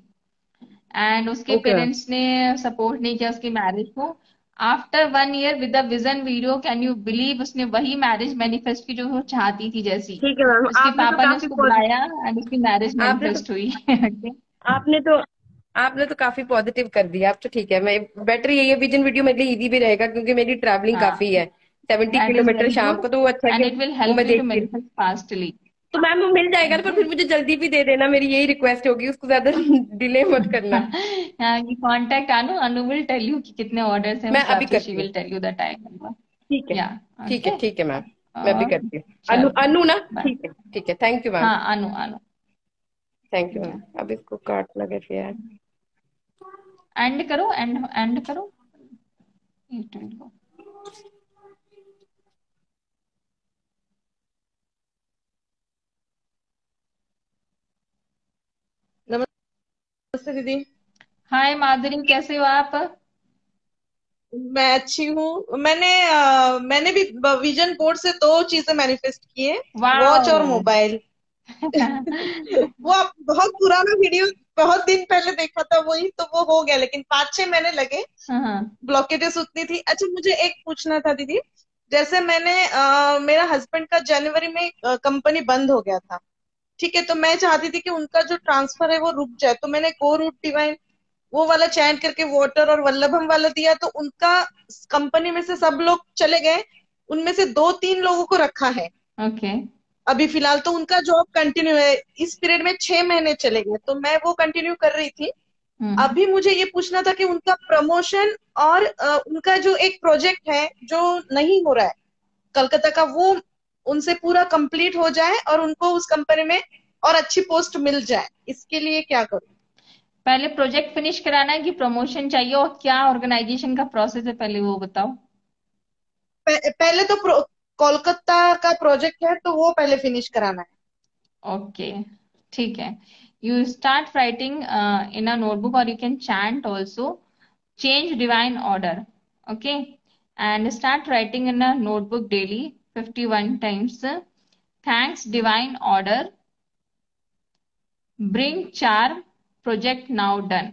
एंड उसके ओके मैम। पेरेंट्स ने सपोर्ट नहीं किया उसकी मैरिज को। After 1 year with the vision video, can you believe, उसने वही मैरिज मैनिफेस्ट की जो वो चाहती थी जैसी। ठीक है मैम। उसके पापा ने उसको बुलाया एंड उसकी मैरिज आपने तो मैनिफेस्ट हुई। आपने तो आपने तो काफी पॉजिटिव कर दिया। अब तो ठीक है, मैं बेटर यही है, विजन वीडियो मेरे लिए इजी भी रहेगा क्योंकि मेरी ट्रैवलिंग हाँ, काफी है, 70 किलोमीटर दैट इज शाम वेरी को, गुड तो वो अच्छा है कि एंड इट विल वो हेल्प मैं यू टू देखती। Manifest fastly. तो मैम वो मिल जाएगा ना, पर ओके। फिर मुझे जल्दी भी दे देना, मेरी यही रिक्वेस्ट होगी, उसको ज्यादा डिले मत करना। हाँ, ये contact Anu, Anu will tell you कि कितने ऑर्डर्स हैं, उस मैं हिसाब अभी से शी करती हूँ। Will tell you the time. ठीक है, या ठीक है, ओके, ठीक है मैम। मैं अभी और करती हूँ। अनु, चलो, अनु ना? बाय। ठीक है, ठीक है, थैंक यू मैम। हाँ, Anu Anu. Thank you ma'am. या अब इसको काटना कैसे है? एंड करो, एंड एंड करो। It will go. नमस्ते दीदी। हाय माधुरी, कैसे हो आप? मैं अच्छी हूँ। मैंने भी विजन बोर्ड से दो चीजें मैनिफेस्ट की है, वॉच और वाओ। मोबाइल। वो आप बहुत पुराना वीडियो, बहुत दिन पहले देखा था वही, तो वो हो गया, लेकिन 5-6 महीने लगे। हाँ ब्लॉकेजेस उतनी थी। अच्छा, मुझे एक पूछना था दीदी। जैसे मेरा हस्बैंड का जनवरी में कंपनी बंद हो गया था, ठीक है। तो मैं चाहती थी कि उनका जो ट्रांसफर है वो रुक जाए, तो मैंने गो रूट डिवाइन वो वाला चैन करके वॉटर और वल्लभम वाला दिया, तो उनका कंपनी में से सब लोग चले गए। उनमें से 2-3 लोगों को रखा है ओके। अभी फिलहाल, तो उनका जॉब कंटिन्यू है। इस पीरियड में 6 महीने चले गए, तो मैं वो कंटिन्यू कर रही थी। अभी मुझे ये पूछना था कि उनका प्रमोशन और उनका जो एक प्रोजेक्ट है जो नहीं हो रहा है कलकत्ता का, वो उनसे पूरा कंप्लीट हो जाए और उनको उस कंपनी में और अच्छी पोस्ट मिल जाए, इसके लिए क्या करूं? पहले प्रोजेक्ट फिनिश कराना है कि प्रमोशन चाहिए, और क्या ऑर्गेनाइजेशन का प्रोसेस है पहले वो बताओ। पहले तो कोलकाता का प्रोजेक्ट है तो वो पहले फिनिश कराना है। ओके, ठीक है। You start writing in a notebook, और you can chant also, change divine order. Okay, and start writing in a notebook daily 51 times. Thanks divine order, bring charm, project now done.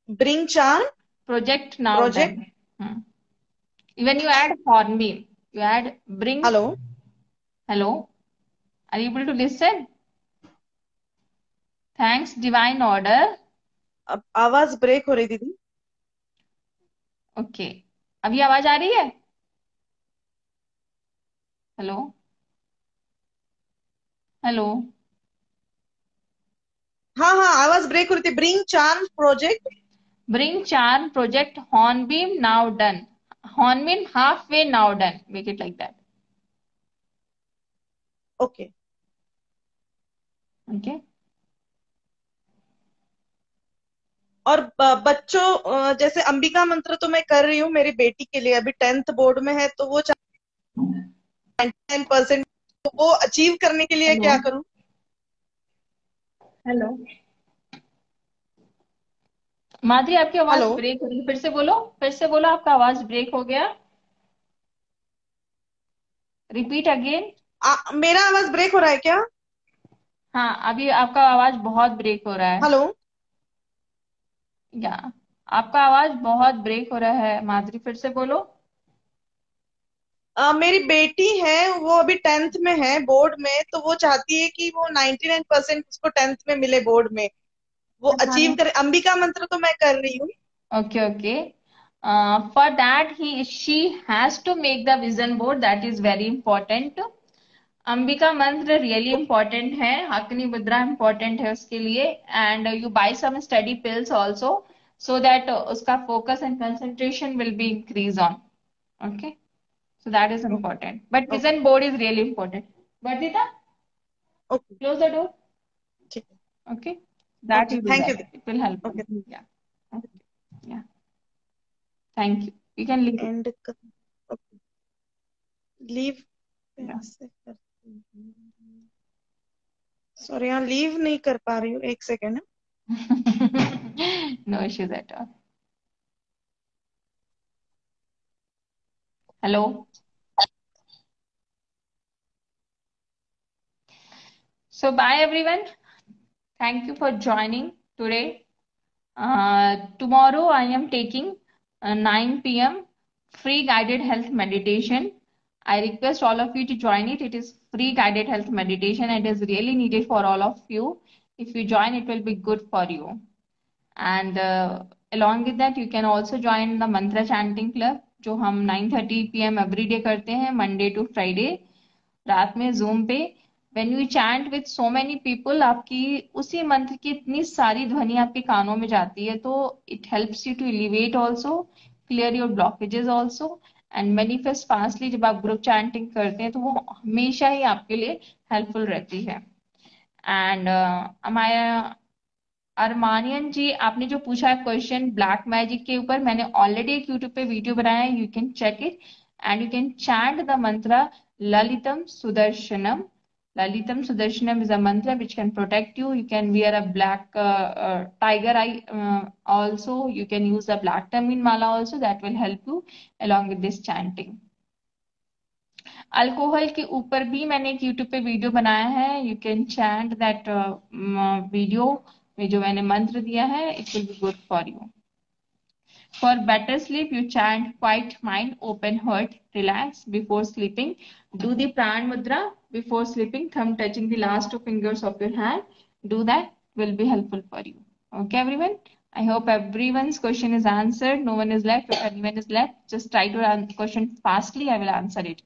Bring charm, Project now project. done. Even you add hornbeam, you add bring. Hello, Hello, are you able to listen? Thanks divine order. अब आवाज break हो रही दीदी। Okay, अभी आवाज आ रही है? Hello, hello. हाँ हाँ, आवाज ब्रेक हो रही थी। Bring charm project. Bring charm, project hornbeam now done. Hornbeam halfway now done. Make it like that. Okay. Okay. और बच्चों जैसे अंबिका मंत्र तो मैं कर रही हूँ मेरी बेटी के लिए, अभी 10th बोर्ड में है, तो वो 99%, तो वो अचीव करने के लिए हेलो, क्या करूँ? हेलो। माधुरी, आपकी आवाज हेलो, ब्रेक हो रही है, फिर से बोलो, फिर से बोलो, आपका आवाज ब्रेक हो गया। Repeat again. मेरा आवाज ब्रेक हो रहा है क्या? हाँ, अभी आपका आवाज बहुत ब्रेक हो रहा है। हेलो, या आपका आवाज बहुत ब्रेक हो रहा है माधुरी, फिर से बोलो। मेरी बेटी है, वो अभी 10th में है बोर्ड में, तो वो चाहती है कि वो 99% उसको 10th में मिले बोर्ड में, वो अचीव करे। अंबिका मंत्र तो मैं कर रही हूँ। Okay, okay. For that, she has to make the vision board. That is very important. Ambika मंत्र रियली इंपॉर्टेंट है, हकनी मुद्रा इंपॉर्टेंट है उसके लिए, and you buy some study pills also, so that उसका focus and concentration will be increase on. Okay, so that is important, but okay vision board is really important. Vardita, okay, close the door. ठीक है। Okay, that okay, you do thank you. That, it will help okay, you. Yeah, yeah, thank you, you can leave. And leave yeah, कैसे करती हूँ? Sorry, यहाँ leave नहीं कर पा रही हूँ, एक second. No issues at all. Hello, so bye everyone, thank you for joining today. Tomorrow I am taking 9 p.m. free guided health meditation. I request all of you to join it. It is free guided health meditation and is really needed for all of you. If you join, it will be good for you. And along with that, you can also join the mantra chanting club, जो हम 9:30 p.m. every day करते हैं, Monday to Friday, रात में zoom पे। When you chant with so many people, आपकी उसी मंत्र की इतनी सारी ध्वनि आपके कानों में जाती है, तो it helps you to elevate also, clear your blockages also, and manifest fastly. जब आप ग्रुप चैंटिंग करते हैं तो वो हमेशा ही आपके लिए हेल्पफुल रहती है। एंड हमारा अरमानियन जी, आपने जो पूछा है क्वेश्चन ब्लैक मैजिक के ऊपर, मैंने ऑलरेडी एक यूट्यूब पे वीडियो बनाया है, you can check it, and you can chant the mantra Lalitam Sudarshanam. Lalitam Sudarshanam is a mantra which can protect you. You can wear a black tiger eye also. You can use a black tamil mala also. That will help you along with this chanting. Alcohol के ऊपर भी मैंने एक YouTube पे video बनाया है, you can chant that video में जो मैंने मंत्र दिया है, it will be good for you. For better sleep, you chant quiet mind, open heart, relax before sleeping. Do the pran mudra before sleeping, thumb touching the last two fingers of your hand. Do that, will be helpful for you. Okay, everyone. I hope everyone's question is answered. No one is left. If anyone is left, just try to answer question fastly. I will answer it.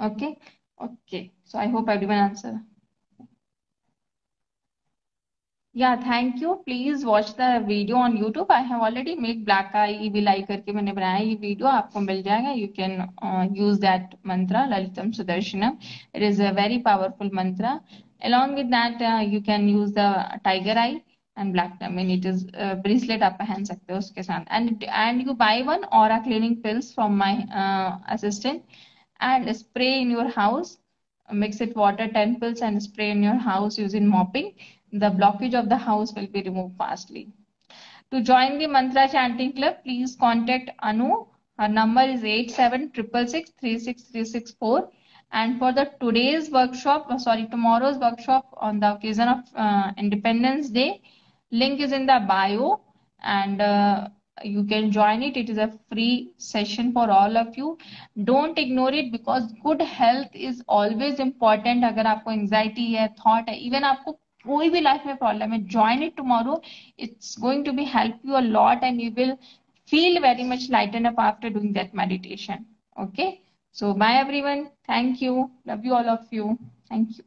Okay. Okay. So I hope everyone answer. Yeah, thank you. Please watch the video on YouTube. I have already made black eye, evil eye करके मैंने बनाया ये video, आपको मिल जाएगा. You can use that mantra, Lalitam Sudarshanam. It is a very powerful mantra. Along with that, you can use the tiger eye and black tammin. It is bracelet आप पहन सकते हो उसके साथ. And you buy one aura cleaning pills from my assistant and spray in your house. Mix it water 10 pills and spray in your house using mopping. The blockage of the house will be removed fastly. To join the mantra chanting club, please contact Anu. Her number is 8766636364. And for the tomorrow's workshop on the occasion of Independence Day, link is in the bio, and you can join it. It is a free session for all of you. Don't ignore it because good health is always important. अगर आपको anxiety है, thought है, even आपको कोई भी life में problem है, join it tomorrow. It's going to be help you a lot and you will feel very much lighten up after doing that meditation. Okay, so bye everyone. Thank you. Love you all of you. Thank you.